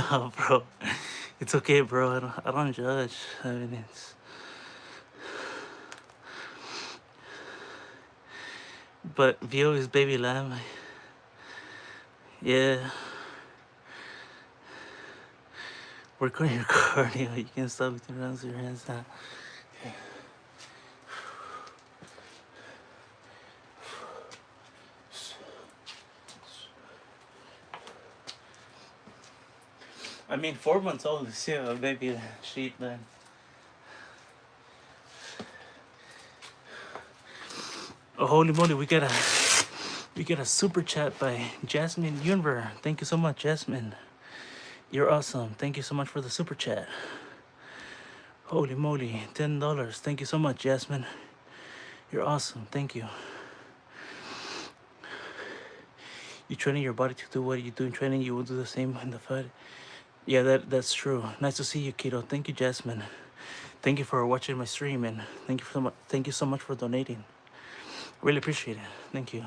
Oh, bro, it's okay, bro. I don't judge. I mean, it's. But Vio is baby lamb. Yeah. Work on your cardio. You can stop with your runs, your hands down. I mean, 4 months old is still a baby sheep, man. Oh, holy moly, we got a super chat by Jasmine Yunver. Thank you so much, Jasmine. You're awesome. Thank you so much for the super chat. Holy moly, $10. Thank you so much, Jasmine. You're awesome. Thank you. You training your body to do what you do in training, you will do the same in the fight. Yeah, that's true. Nice to see you, Keto. Thank you, Jasmine. Thank you for watching my stream, and thank you so much. Thank you so much for donating. Really appreciate it. Thank you.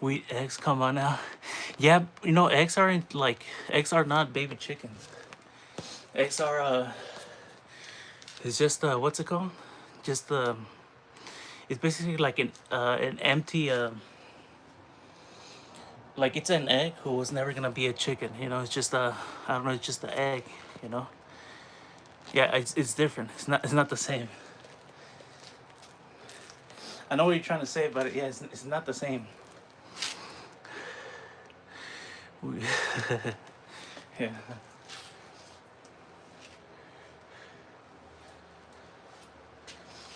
Wheat eggs, come on now. Yeah, you know, eggs are not baby chickens. Eggs are it's just what's it called? Just it's basically like an empty like it's an egg who was never gonna be a chicken. You know, it's just I don't know, it's just an egg. You know. Yeah, it's different. It's not the same. I know what you're trying to say, but yeah, it's not the same. Yeah.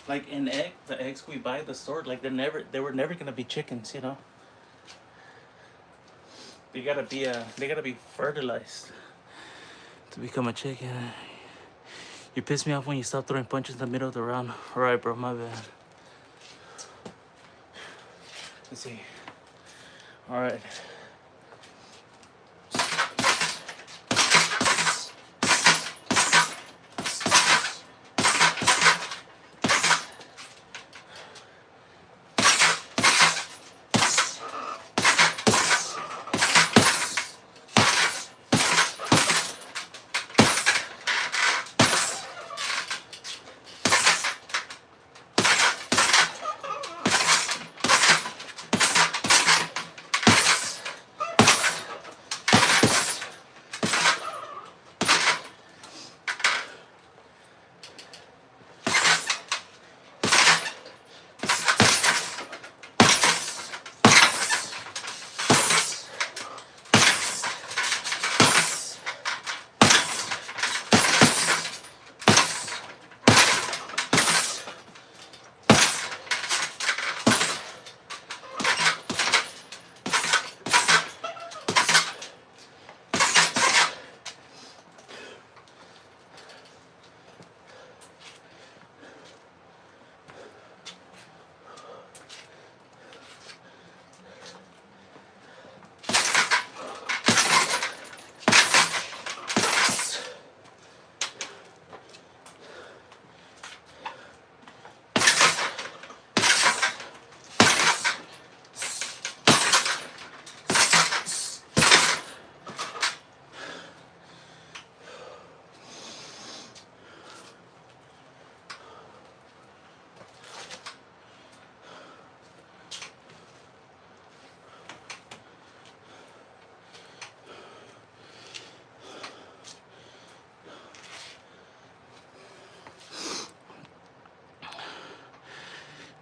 Like an egg, the eggs we buy at the store, like they were never gonna be chickens, you know. They gotta be fertilized to become a chicken. You piss me off when you stop throwing punches in the middle of the round. Alright, bro, my bad. Let's see. Alright.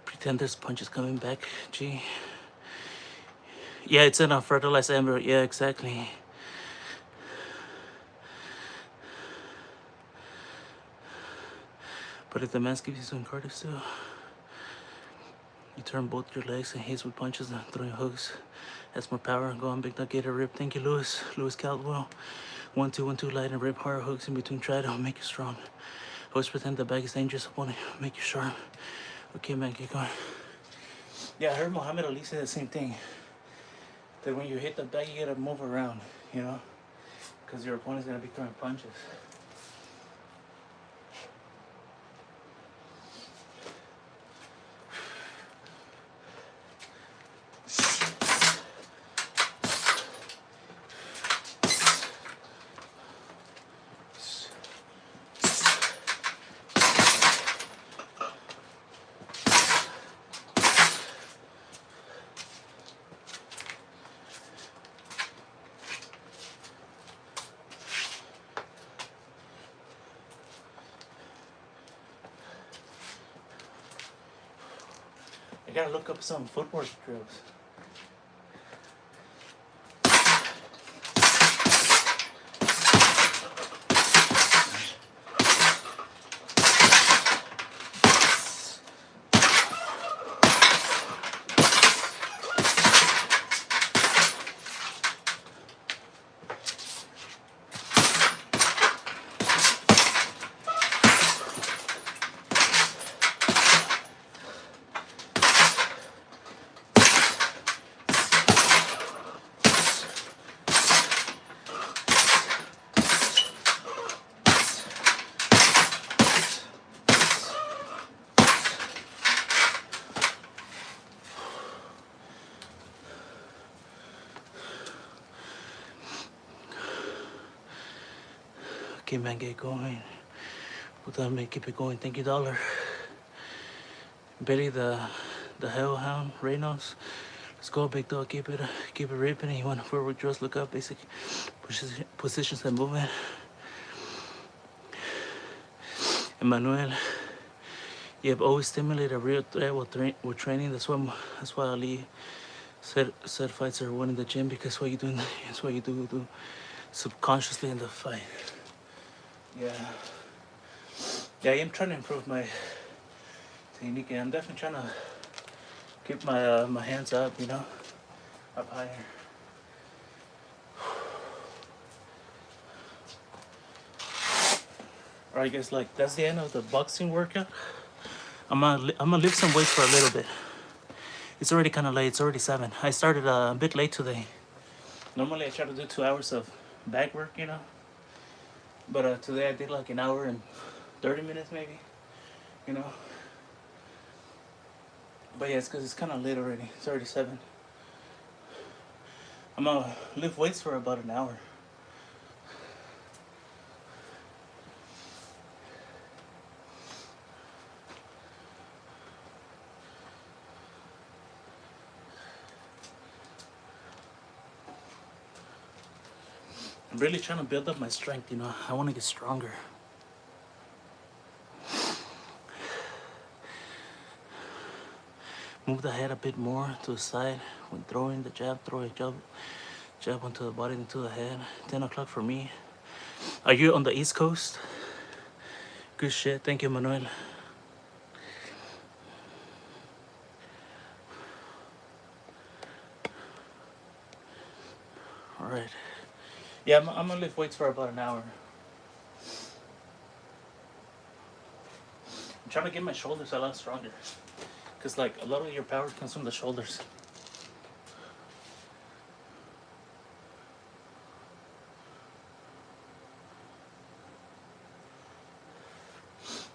Pretend there's punches coming back. Gee. Yeah, it's in a fertilized embryo. Yeah, exactly. But if the man gives you some cardio still, you turn both your legs and hits with punches and throwing hooks. That's more power. Go on, big dog, get a rip. Thank you, Lewis. Lewis Caldwell. 1 2 1 2 light and rip hard hooks in between. Try to make you strong. Always pretend the bag is dangerous. Opponent, make you sharp. Okay, man, keep going. Yeah, I heard Muhammad Ali say the same thing. That when you hit the bag, you gotta move around, you know? Because your opponent's gonna be throwing punches. I gotta look up some footwork drills. Okay, man, get going. Without me, keep it going. Thank you, $1. Billy the Hellhound Reynolds. Let's go, big dog. Keep it ripping. You want to forward drills? Look up basic positions and movement. Emmanuel. You have always stimulated a real threat while training. That's why Ali said fights are won in the gym, because what you do, it's what you do subconsciously in the fight. Yeah, I am trying to improve my technique, and I'm definitely trying to keep my hands up, you know, up higher. Alright guys, like that's the end of the boxing workout. I'm gonna lift some weights for a little bit. It's already kind of late. It's already 7. I started a bit late today. Normally I try to do 2 hours of back work, you know. But today I did like an hour and 30 minutes maybe, you know. But yeah, it's because it's kind of late already. It's already 7. I'm gonna lift weights for about an hour. I'm really trying to build up my strength, you know. I want to get stronger. Move the head a bit more to the side when throwing the jab. Throw a jab onto the body, into the head. 10 o'clock for me. Are you on the East Coast? Good shit. Thank you, Manuel. All right. Yeah, I'm gonna lift weights for about an hour. I'm trying to get my shoulders a lot stronger. Because, like, a lot of your power comes from the shoulders.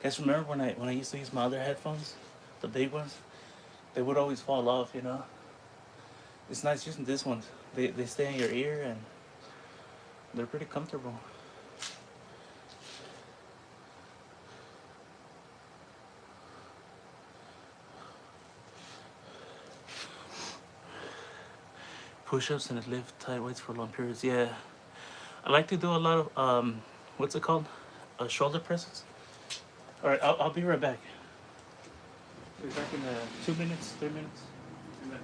Guys, remember when I used to use my other headphones? The big ones? They would always fall off, you know? It's nice using these ones. They stay in your ear and they're pretty comfortable. Push-ups and lift tight weights for long periods. Yeah, I like to do a lot of what's it called? Shoulder presses. All right, I'll be right back. Be back in 2 minutes, 3 minutes. Be back.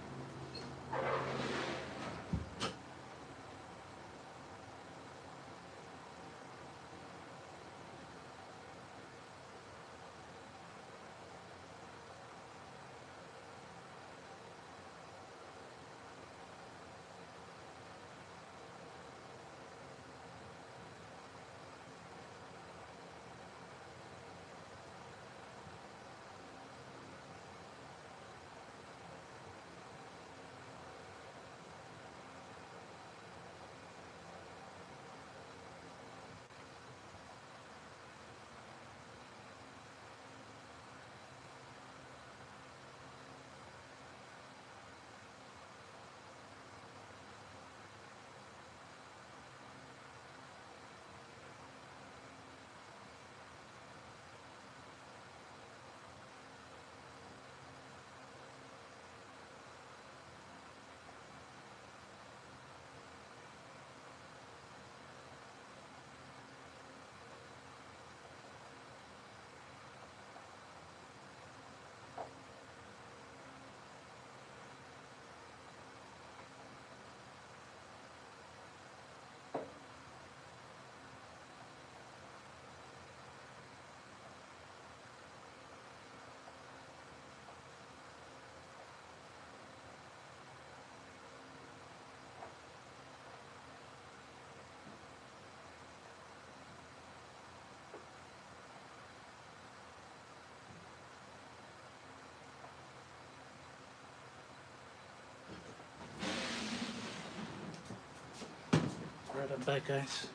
Right, I'm back, guys.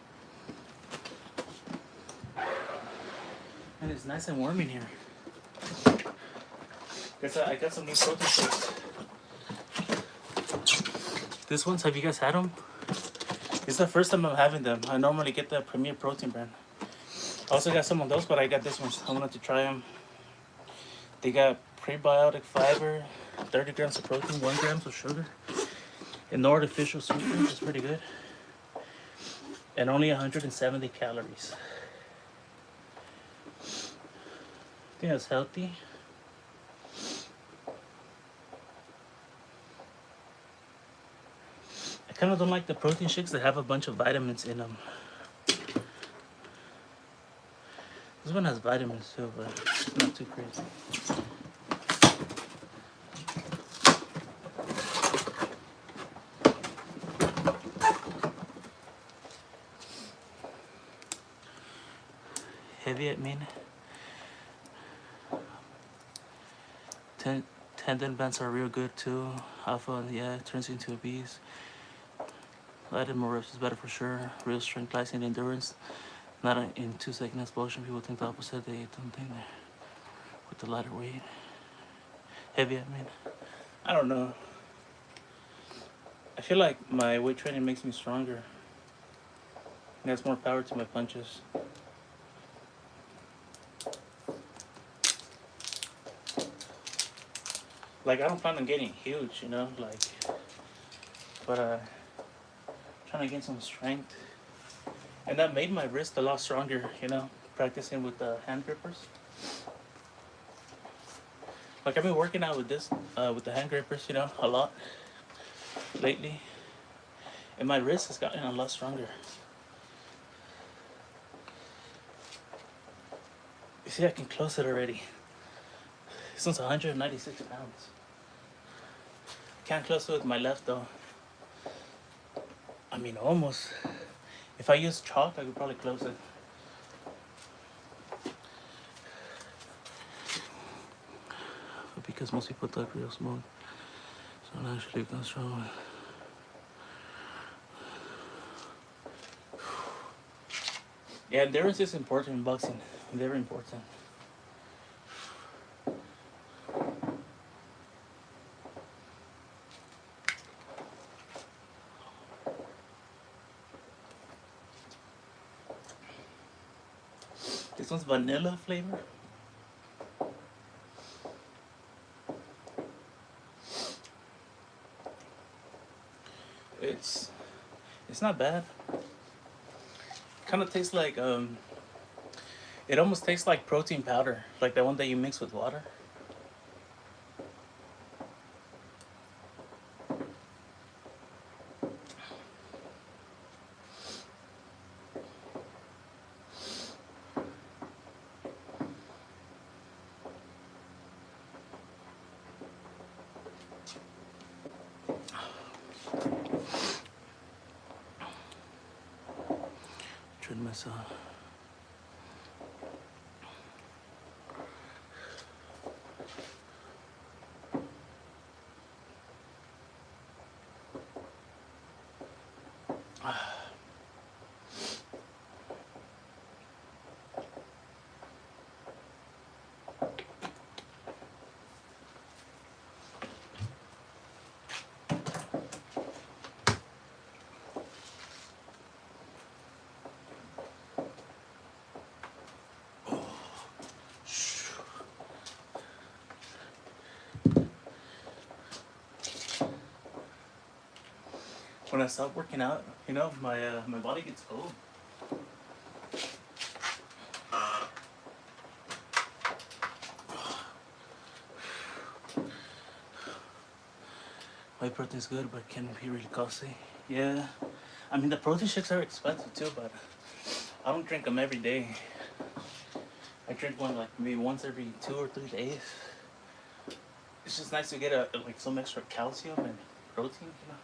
And it's nice and warm in here. Guess I got some new protein shakes. These ones, have you guys had them? It's the first time I'm having them. I normally get the Premier Protein brand. I also got some of those, but I got this one. I wanted to try them. They got prebiotic fiber, 30 grams of protein, 1 gram of sugar, and no artificial sweeteners. It's pretty good. And only 170 calories. I think that's healthy. I kind of don't like the protein shakes that have a bunch of vitamins in them. This one has vitamins too, but it's not too crazy. heavy, I mean. Tendon bands are real good too. Alpha, yeah, turns into a beast. Added more reps is better for sure. Real strength lies in endurance, not in 2 second explosion. People think the opposite. They don't think that with the lighter weight. Heavy, I mean. I don't know. I feel like my weight training makes me stronger. It has more power to my punches. Like, I don't plan on getting huge, you know, like, but trying to gain some strength. And that made my wrist a lot stronger, you know, practicing with the hand grippers. Like, I've been working out with this, with the hand grippers, you know, a lot lately. And my wrist has gotten a lot stronger. You see, I can close it already. This one's 196 pounds. Can't close it with my left though. I mean, almost. If I use chalk, I could probably close it. But because most people talk real smooth, so I'm actually gonna strong. Yeah, endurance is important in boxing. Very important. This one's vanilla flavor. It's not bad. Kind of tastes like it almost tastes like protein powder, like the one that you mix with water. Treat myself. When I stop working out, you know, my body gets cold. Whey protein is good, but can be really costly. Yeah, I mean the protein shakes are expensive too, but I don't drink them every day. I drink one like maybe once every 2 or 3 days. It's just nice to get like some extra calcium and protein, you know.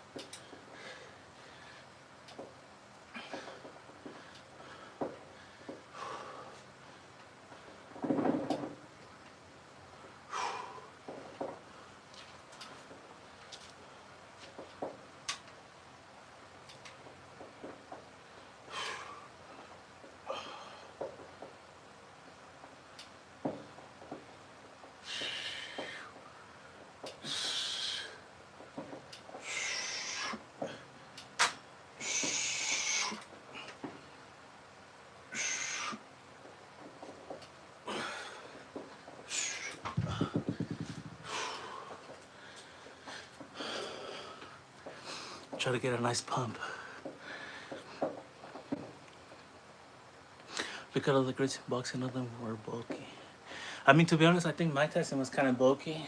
Try to get a nice pump. Because of the greats in boxing, none of them were bulky. I mean, to be honest, I think Mike Tyson was kind of bulky.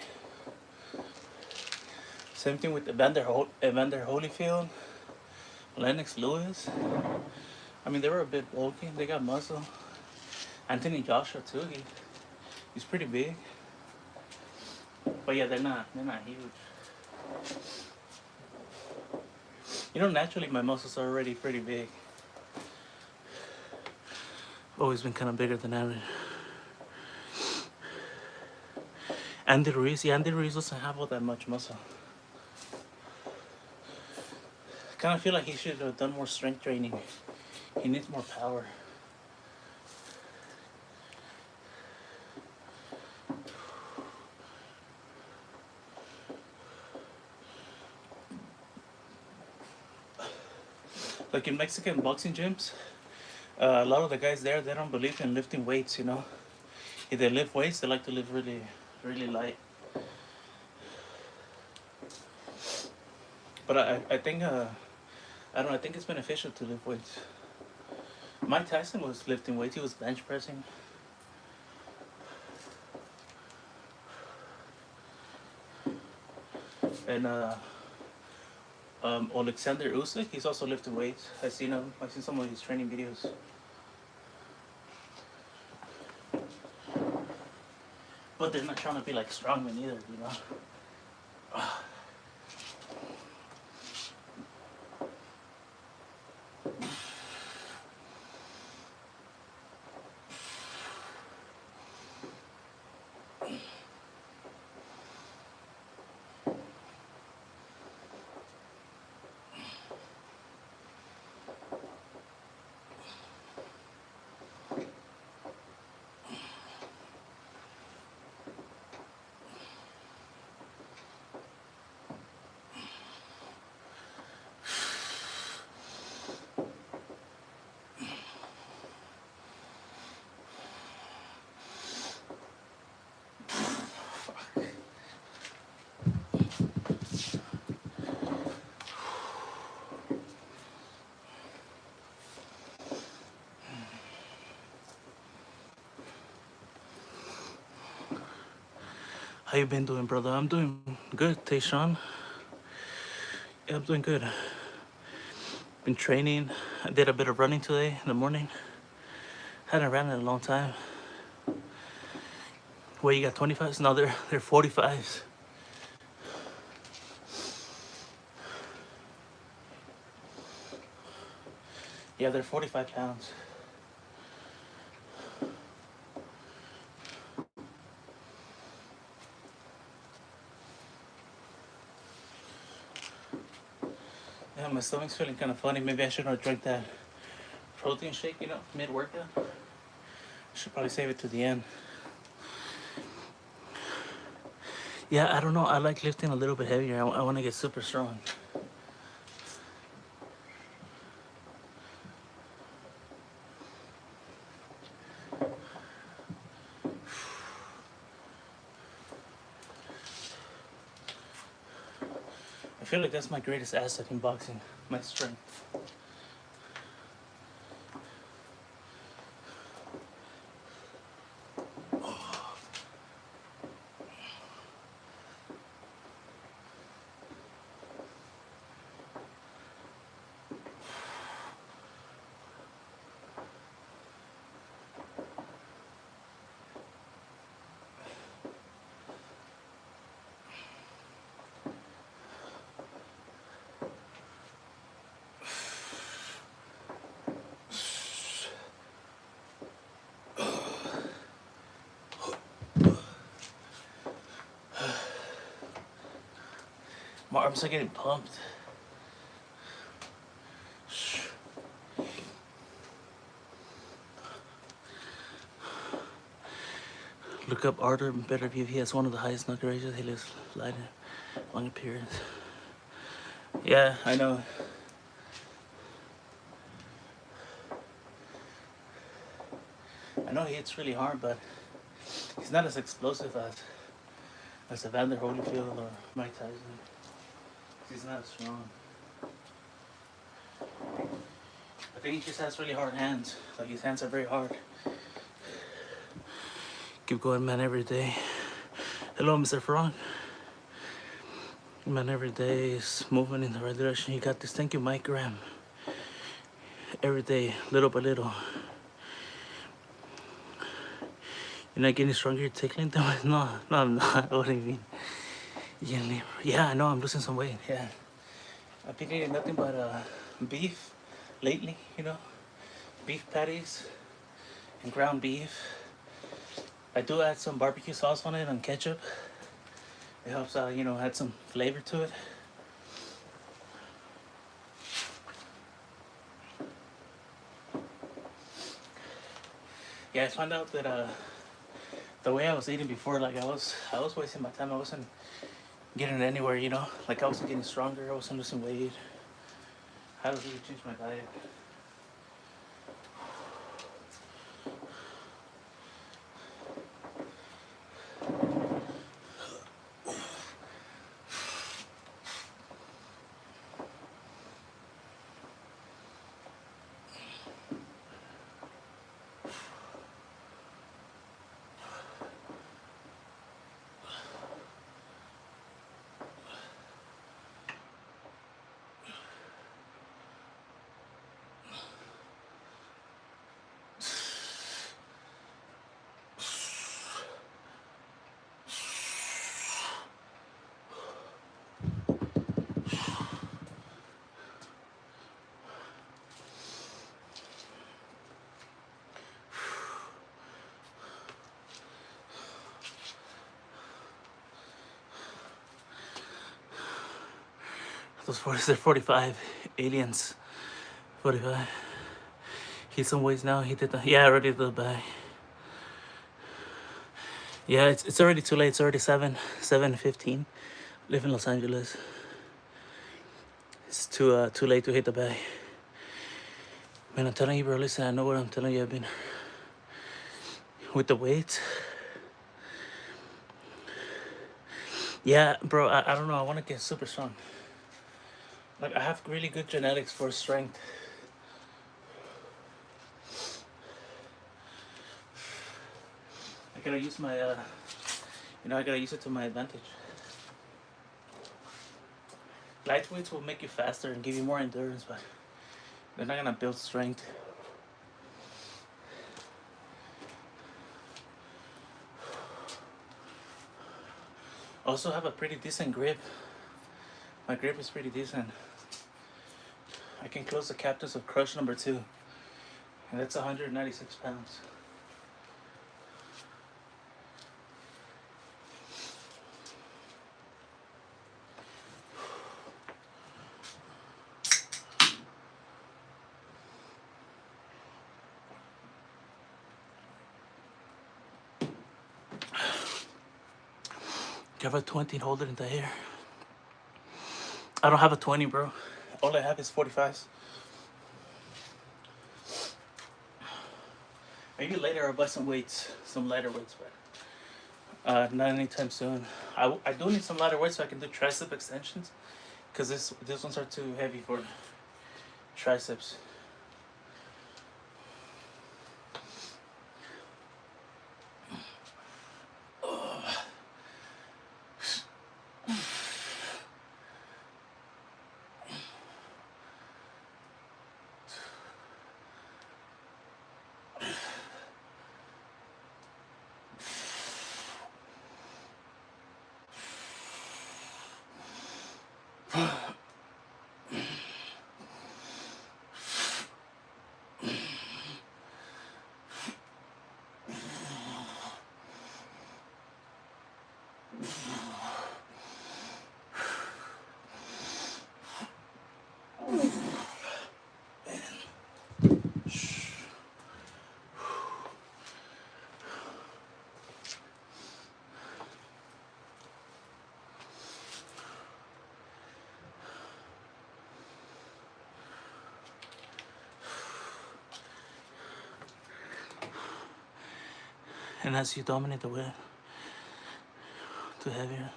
Same thing with Evander Holyfield, Lennox Lewis. I mean, they were a bit bulky. They got muscle. Anthony Joshua too. He's pretty big. But yeah, they're not huge. You know, naturally my muscles are already pretty big. always been kind of bigger than average. Andy Ruiz, yeah, Andy Ruiz doesn't have all that much muscle. I kind of feel like he should have done more strength training. He needs more power. Like in Mexican boxing gyms, a lot of the guys there, they don't believe in lifting weights, you know. If they lift weights, they like to lift really, really light. But I think, I don't know, I think it's beneficial to lift weights. Mike Tyson was lifting weights, he was bench pressing. And Alexander Usyk, he's also lifting weights. I've seen some of his training videos. But they're not trying to be like strongmen either, you know. How you been doing, brother? I'm doing good, Tayshawn. Yeah, I'm doing good. Been training. I did a bit of running today in the morning. Hadn't ran in a long time. What, you got 25s? No, they're 45s. Yeah, they're 45 pounds. Yeah, my stomach's feeling kind of funny. Maybe I should not drink that protein shake, you know, mid-workout. I should probably save it to the end. Yeah, I don't know. I like lifting a little bit heavier. I want to get super strong. I feel like that's my greatest asset in boxing, my strength. My arms are getting pumped. Look up Arthur Beterbiev. He has one of the highest knock ratios. He lives light long appearance. Yeah, I know. I know he hits really hard, but he's not as explosive as Evander Holyfield or Mike Tyson. He's not as strong. I think he just has really hard hands. Like his hands are very hard. Keep going, man, every day. Hello, Mr. Frog. Man, every day is moving in the right direction. You got this. Thank you, Mike Graham. Every day, little by little. You're not getting stronger, you're tickling them? No, I'm not. What do you mean? Yeah, I know, I'm losing some weight, yeah. I've been eating nothing but beef lately, you know? Beef patties and ground beef. I do add some barbecue sauce on it and ketchup. It helps out, you know, add some flavor to it. Yeah, I found out that the way I was eating before, like I was wasting my time. I wasn't getting anywhere, you know. Like I wasn't getting stronger. I wasn't losing weight. I had to really change my diet. Those 40s, they're 45 aliens. 45. He's some ways now. He did the, yeah, I already did the bag. Yeah, it's already too late. It's already 7:15. Live in Los Angeles. It's too late to hit the bag. Man, I'm telling you, bro. Listen, I know what I'm telling you. I've been with the weights. Yeah, bro. I don't know. I want to get super strong. Like I have really good genetics for strength. I gotta use my you know, I gotta use it to my advantage. Light weights will make you faster and give you more endurance, but they're not gonna build strength. Also have a pretty decent grip. My grip is pretty decent. I can close the captors of crush number 2. And that's 196 pounds. Do you have a 20 and hold it in the air? I don't have a 20, bro. All I have is 45s. Maybe later I'll buy some weights, some lighter weights, but not anytime soon. I do need some lighter weights so I can do tricep extensions, because these ones are too heavy for triceps. And as you dominate the weight, too heavier.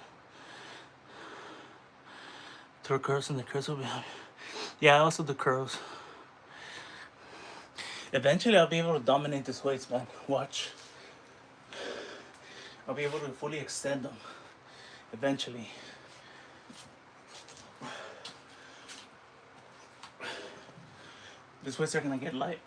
Throw curls and the curls will be heavy. Yeah, I also do curls. Eventually I'll be able to dominate these weights, man. Watch. I'll be able to fully extend them. Eventually. These weights are gonna get light.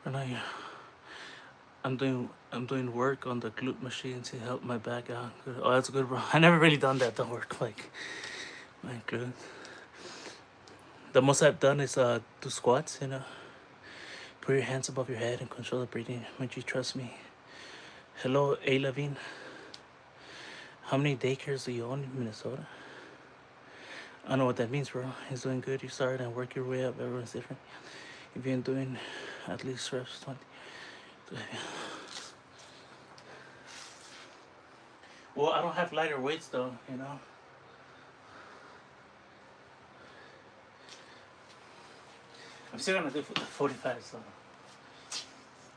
working on you. I'm doing work on the glute machine to help my back out. Oh, that's good, bro. I never really done that. The work like my glute. The most I've done is do squats. You know, put your hands above your head and control the breathing. Might you trust me? Hello, A. Levine. How many daycares do you own in Minnesota? I don't know what that means, bro. He's doing good. You started and work your way up. Everyone's different. You've been doing at least reps 20. Well, I don't have lighter weights though, you know. I'm still gonna do 45, so.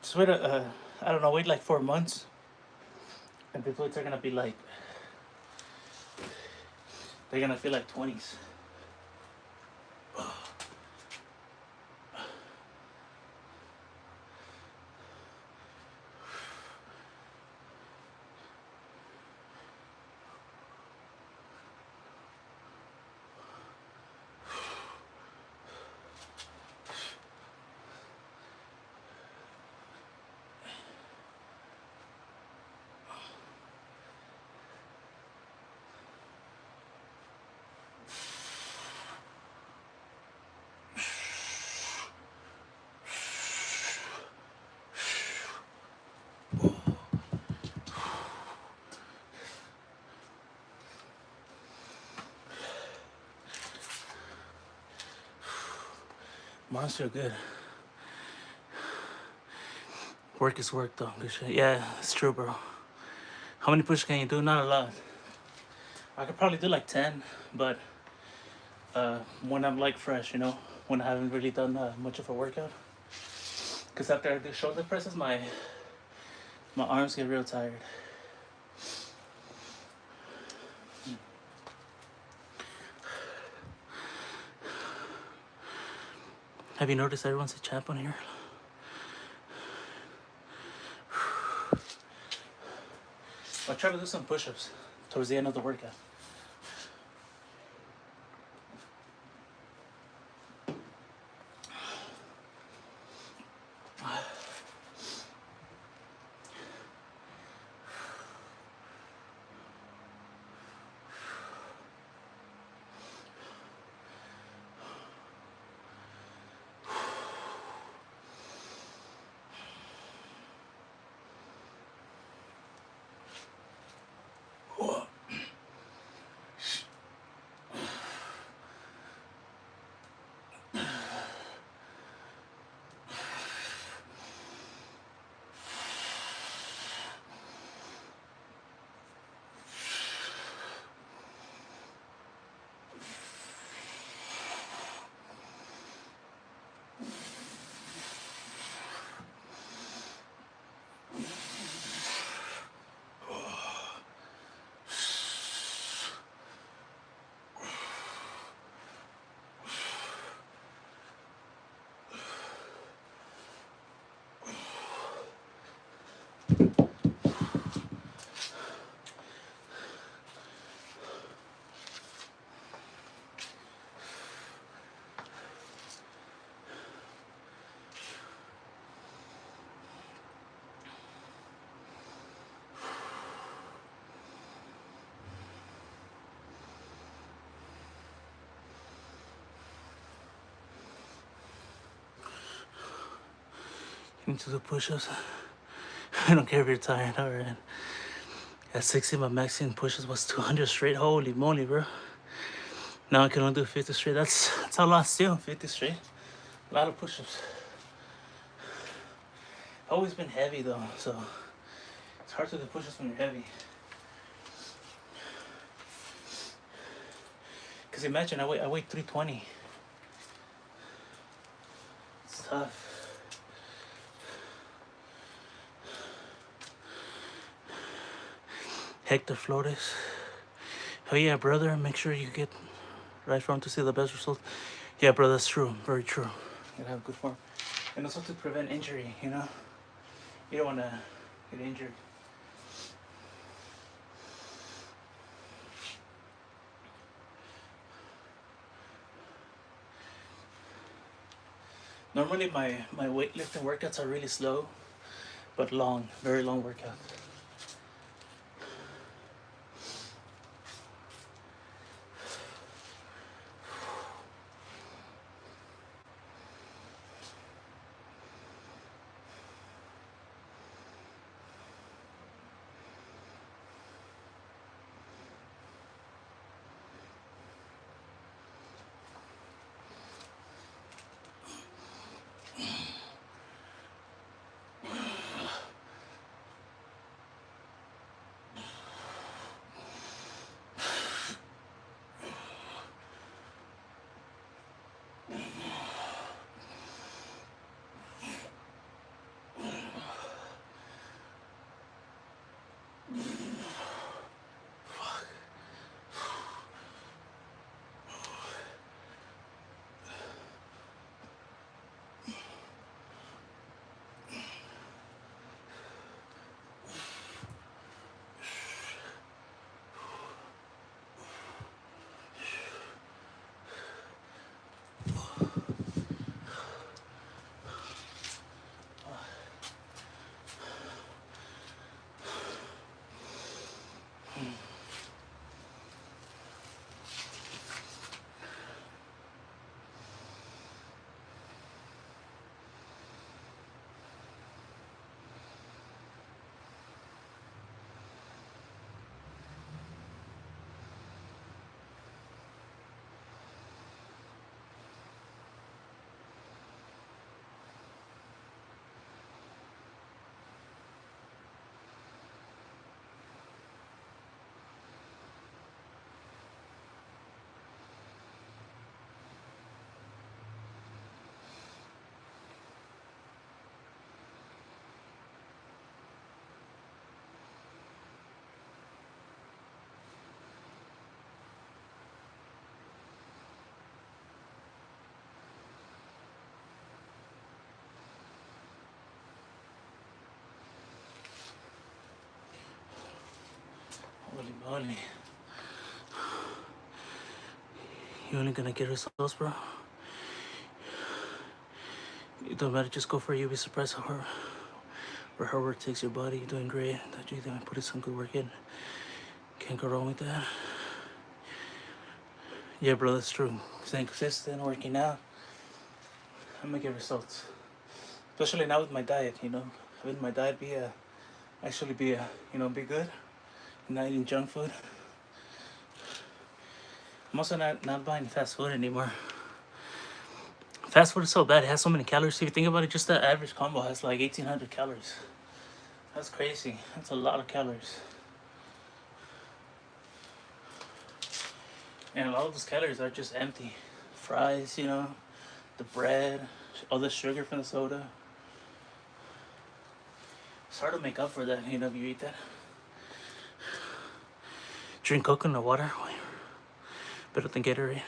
Just wait, I don't know, wait like 4 months. And these weights are gonna be like, they're gonna feel like 20s. Monster good. Work is work though. Good shit. Yeah, it's true, bro. How many push can you do? Not a lot. I could probably do like 10, but when I'm like fresh, you know, when I haven't really done much of a workout. Because after I do shoulder presses, my arms get real tired. Have you noticed everyone's a champ on here? I'll try to do some push-ups towards the end of the workout. You need to do push-ups. I don't care if you're tired, alright. At 60, my maximum push-ups was 200 straight. Holy moly, bro. Now I can only do 50 straight. That's a lot still, 50 straight. A lot of push-ups. Always been heavy though, so it's hard to do push-ups when you're heavy. Cause imagine I weigh 320. It's tough. Hector Flores. Oh yeah, brother, make sure you get right form to see the best results. Yeah, bro, that's true. Very true. You gotta have good form. And also to prevent injury, you know? You don't wanna get injured. Normally my weightlifting workouts are really slow, but long, very long workouts. Holy moly. You only gonna get results, bro? It don't matter, just go for it. You'll be surprised how her work takes your body. You're doing great. That you put some good work in. Can't go wrong with that. Yeah, bro, that's true. Staying consistent, working out, I'm gonna get results. Especially now with my diet, having my diet be be good. Not eating junk food. I'm also not buying fast food anymore. Fast food is so bad. It has so many calories. If you think about it, just the average combo has like 1,800 calories. That's crazy. That's a lot of calories. And a lot of those calories are just empty. Fries, the bread, all the sugar from the soda. It's hard to make up for that, if you eat that. Drink coconut water. Better than Gatorade.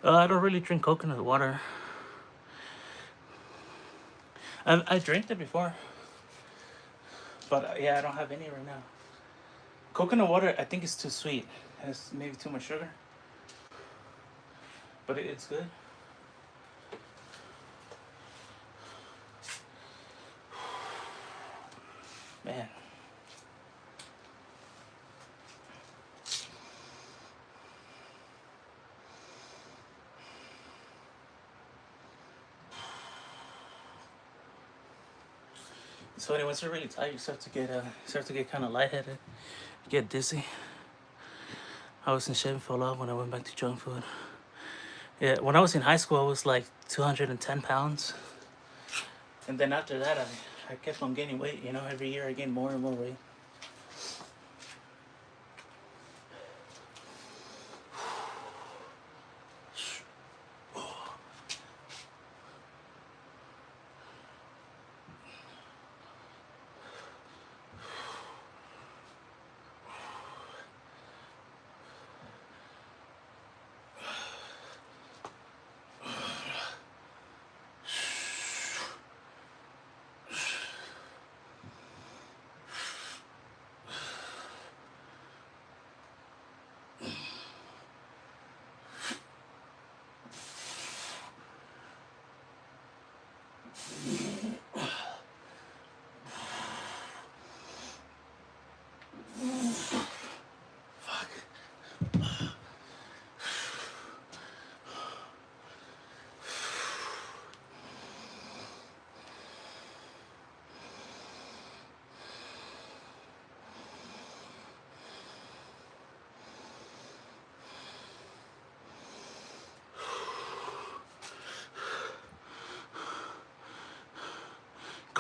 I don't really drink coconut water. I drank it before. But yeah, I don't have any right now. Coconut water, I think it's too sweet. It has maybe too much sugar. But it's good. Man. So anyway, once you're really tired, you start to get kind of lightheaded, get dizzy. I was in shape and fell off when I went back to junk food. Yeah, when I was in high school, I was like 210 pounds. And then after that, I kept on gaining weight. Every year I gained more and more weight.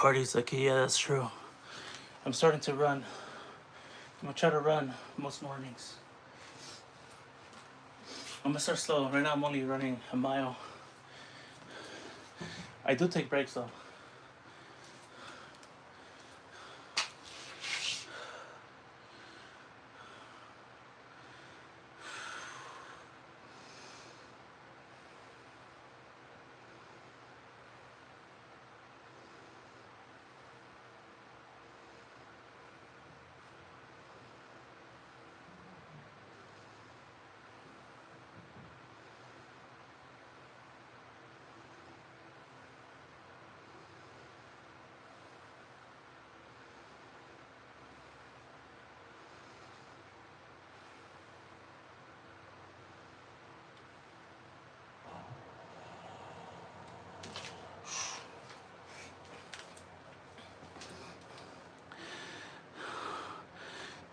Cardi's like, yeah, that's true. I'm starting to run. I'm gonna try to run most mornings. I'm gonna start slow. Right now I'm only running a mile. I do take breaks though.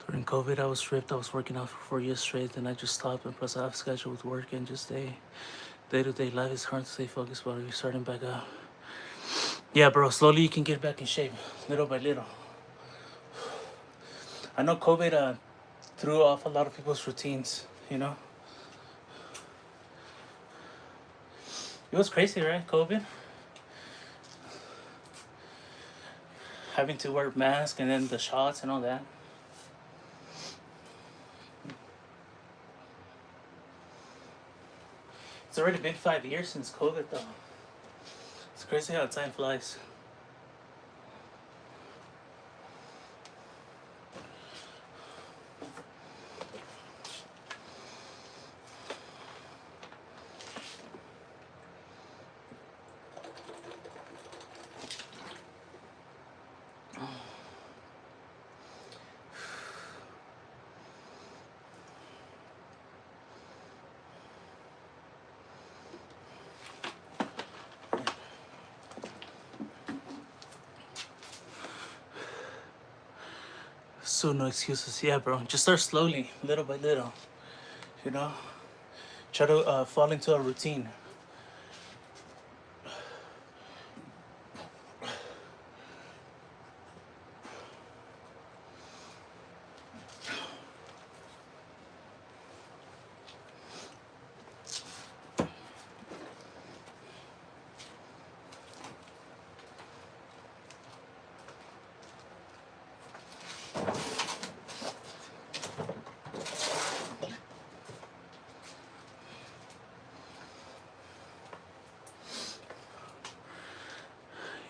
During COVID, I was stripped. I was working out for 4 years straight, and I just stopped. And plus, I have schedule with work and just day-to-day life is hard to stay focused, but you're starting back up. Yeah, bro. Slowly, you can get back in shape, little by little. I know COVID threw off a lot of people's routines. You know, it was crazy, right? COVID, having to wear masks and then the shots and all that. It's already been 5 years since COVID, though. It's crazy how time flies. So no excuses. Yeah, bro. Just start slowly, little by little. You know, try to fall into a routine.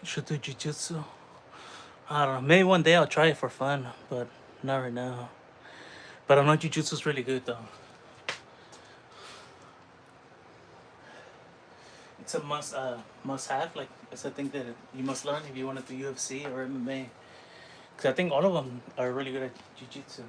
You should do jujitsu. I don't know. Maybe one day I'll try it for fun, but not right now. But I know jujitsu's really good though. It's a must have. Like it's a thing that you must learn if you want to do UFC or MMA. Cause I think all of them are really good at jujitsu.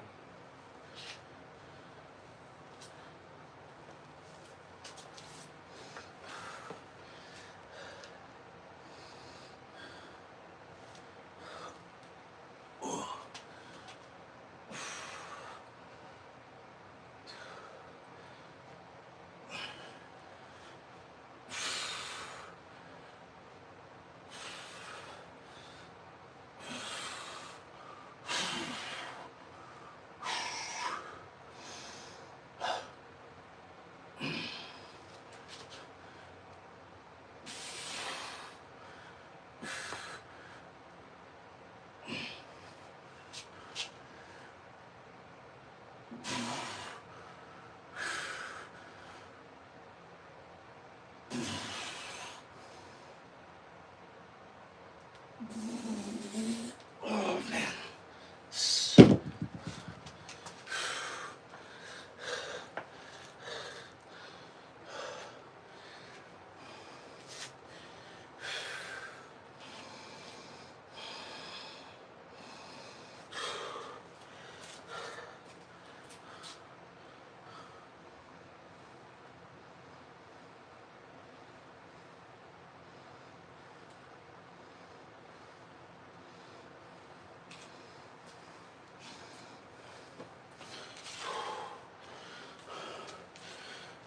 Oh man.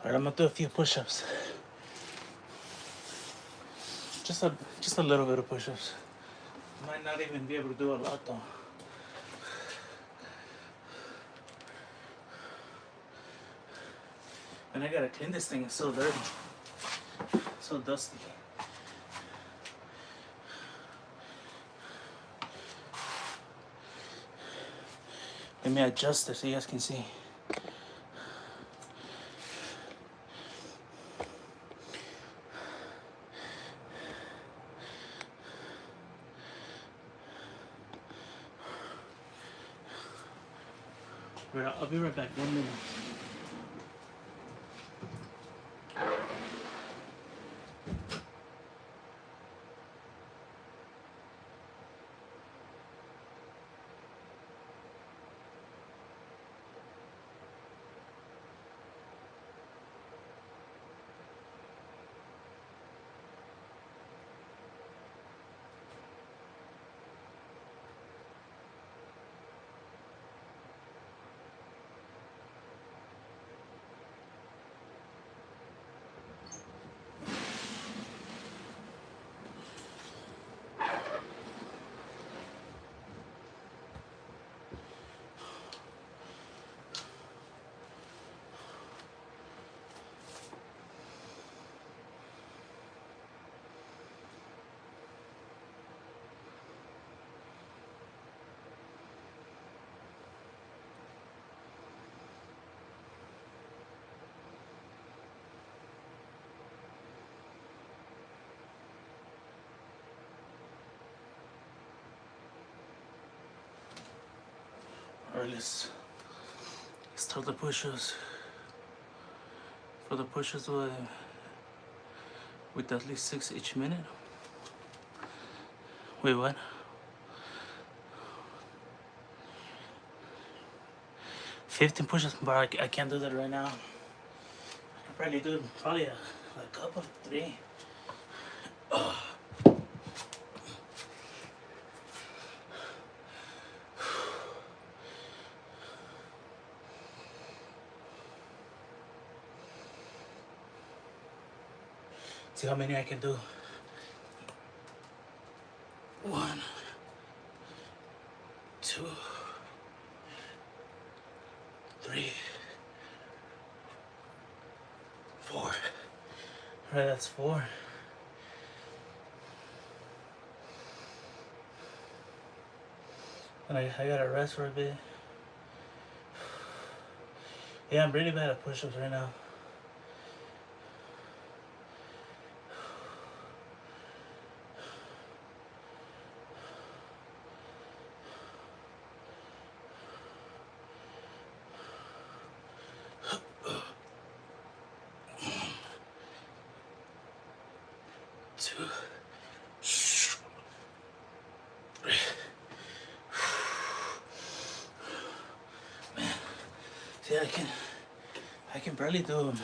Alright, I'm gonna do a few push-ups. Just a little bit of push-ups. Might not even be able to do a lot though. And I gotta clean this thing, it's so dirty. So dusty. Let me adjust it so you guys can see. I'll be right back, 1 minute. Alright, let's start the push-ups. For the push-ups with at least 6 each minute. Wait, what? 15 push-ups, but I can't do that right now. I can probably do a couple, 3. See how many I can do. 1, 2, 3, 4. Alright, that's 4. And I gotta rest for a bit. Yeah, I'm really bad at push-ups right now. Two, 3. Man, see, I can barely do them.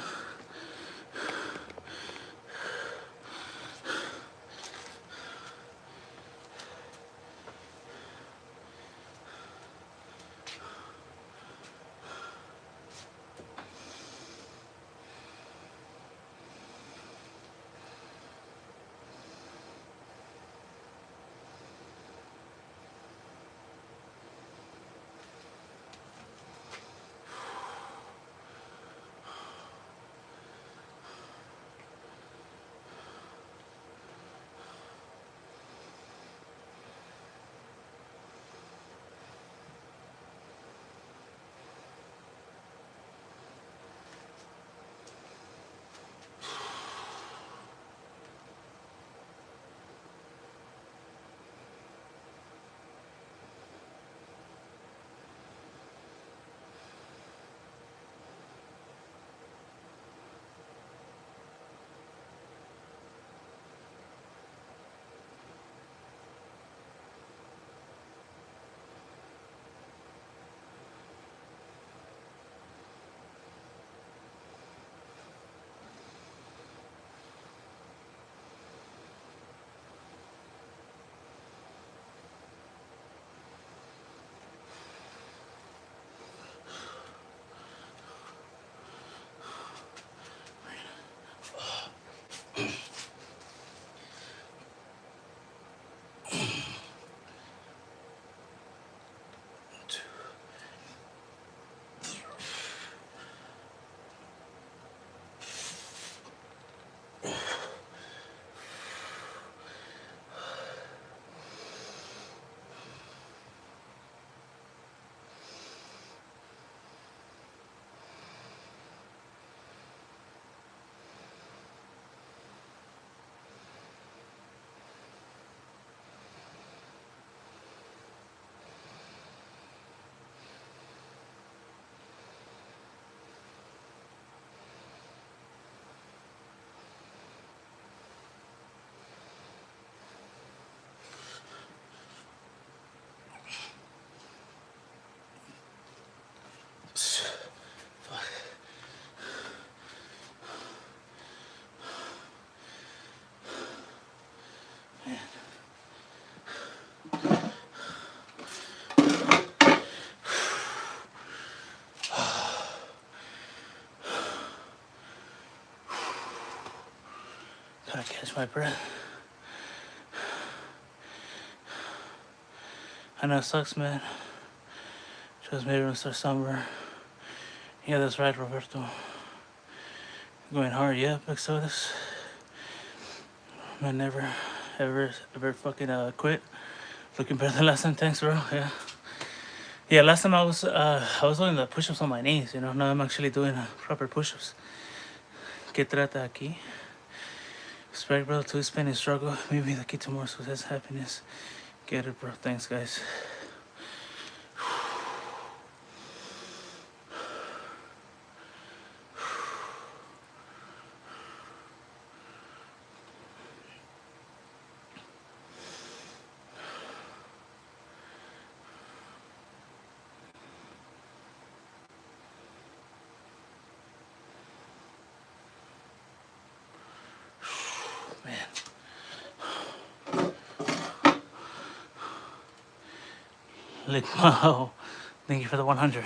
Trying to catch my breath. I know it sucks, man. Just maybe when it starts summer. Yeah, that's right, Roberto. Going hard, yeah, Exodus. Man, never, ever fucking quit. Looking better than last time, thanks, bro. Yeah. Yeah, last time I was doing the push-ups on my knees, you know. Now I'm actually doing proper push-ups. ¿Qué trata aquí? Respect, bro, to his pain and struggle. Maybe the key to more success, happiness. Get it, bro. Thanks, guys. Man. Lick Maho. Thank you for the 100.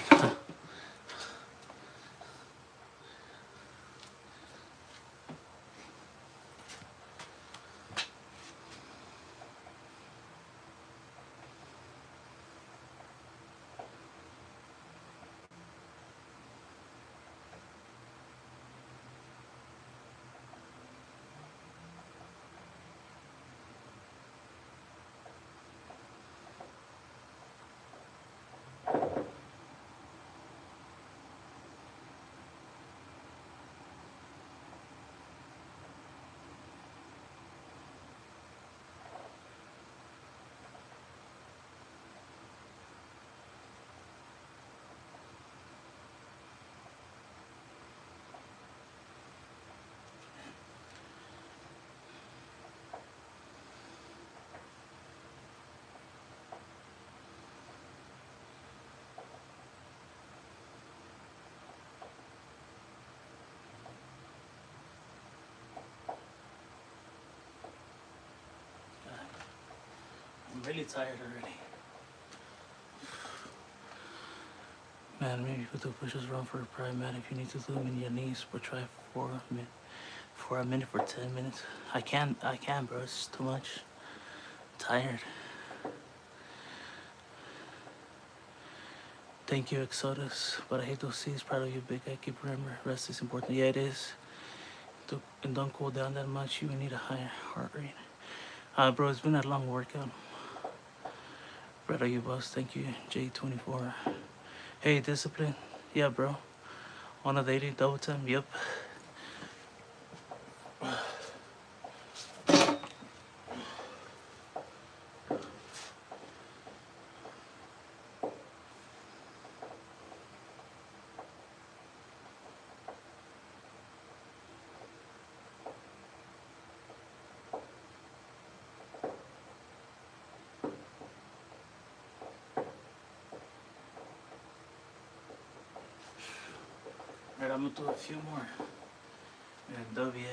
I'm really tired already. Man, maybe you could do push-ups wrong for a prime, man. If you need to do them in your knees, but try for a minute, for 10 minutes. I can, bro. It's too much. I'm tired. Thank you, Exodus. But I hate those C's. Proud of you, big guy. Keep remember, rest is important. Yeah, it is. And don't cool down that much. You need a higher heart rate. Bro, it's been a long workout. Proud of you, boss. Thank you, J24. Hey, discipline. Yeah, bro. On a daily double time. Yep. Right, I'm gonna do a few more. And W.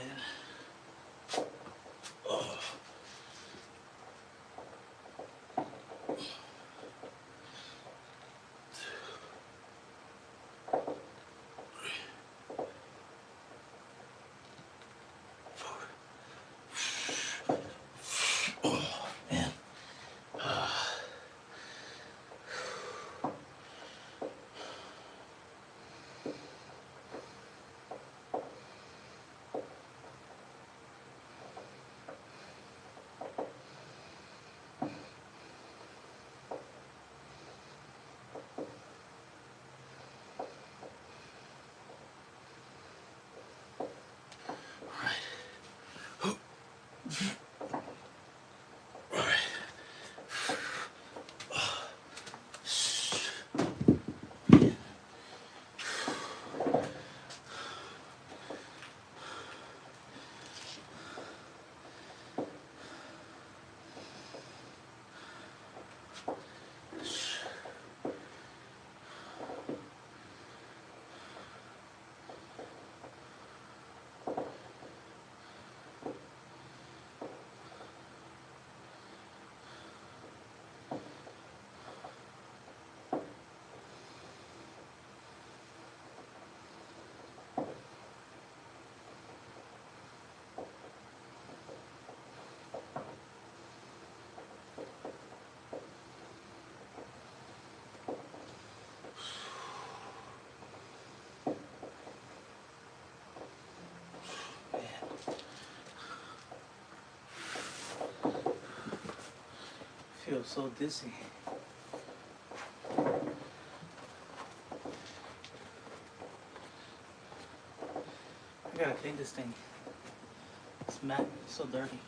Man. feel so dizzy. I gotta clean this thing. It's mat, it's so dirty.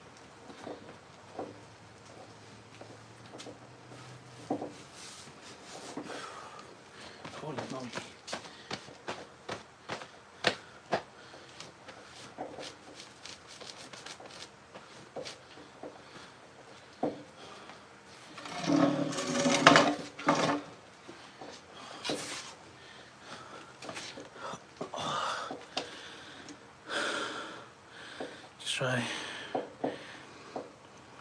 Holy moly. Just try.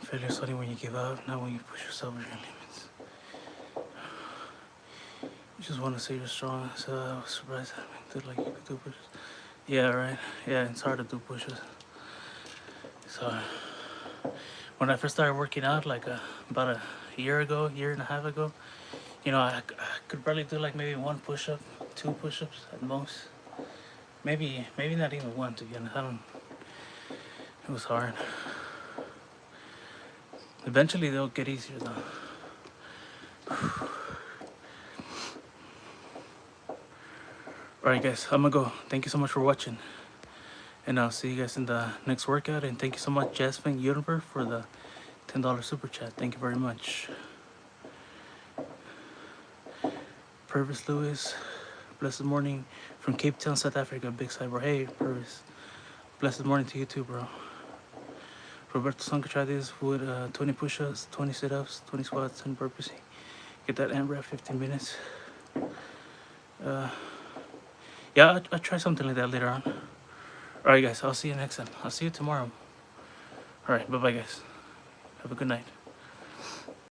Failure's only when you give up, not when you push yourself over your limits. You just want to say you're strong, so I was surprised I did like you could do pushes. Yeah, right. Yeah, it's hard to do pushes. So when I first started working out, like about a year and a half ago, you know, I could barely do like maybe one push-up, 2 push-ups at most. Maybe not even one, to be honest. It was hard. Eventually they'll get easier though. Alright guys, I'm gonna go. Thank you so much for watching. And I'll see you guys in the next workout. And thank you so much, Jasmine Univer, for the $10 super chat. Thank you very much. Purvis Lewis, blessed morning from Cape Town, South Africa. Big cyber. Hey, Purvis. Blessed morning to you too, bro. Roberto Sanka, try this with 20 push-ups, 20 sit-ups, 20 squats, and burpees. Get that AMRAP 15 minutes. Yeah, I'll try something like that later on. Alright guys, I'll see you next time. I'll see you tomorrow. Alright, bye-bye guys. Have a good night.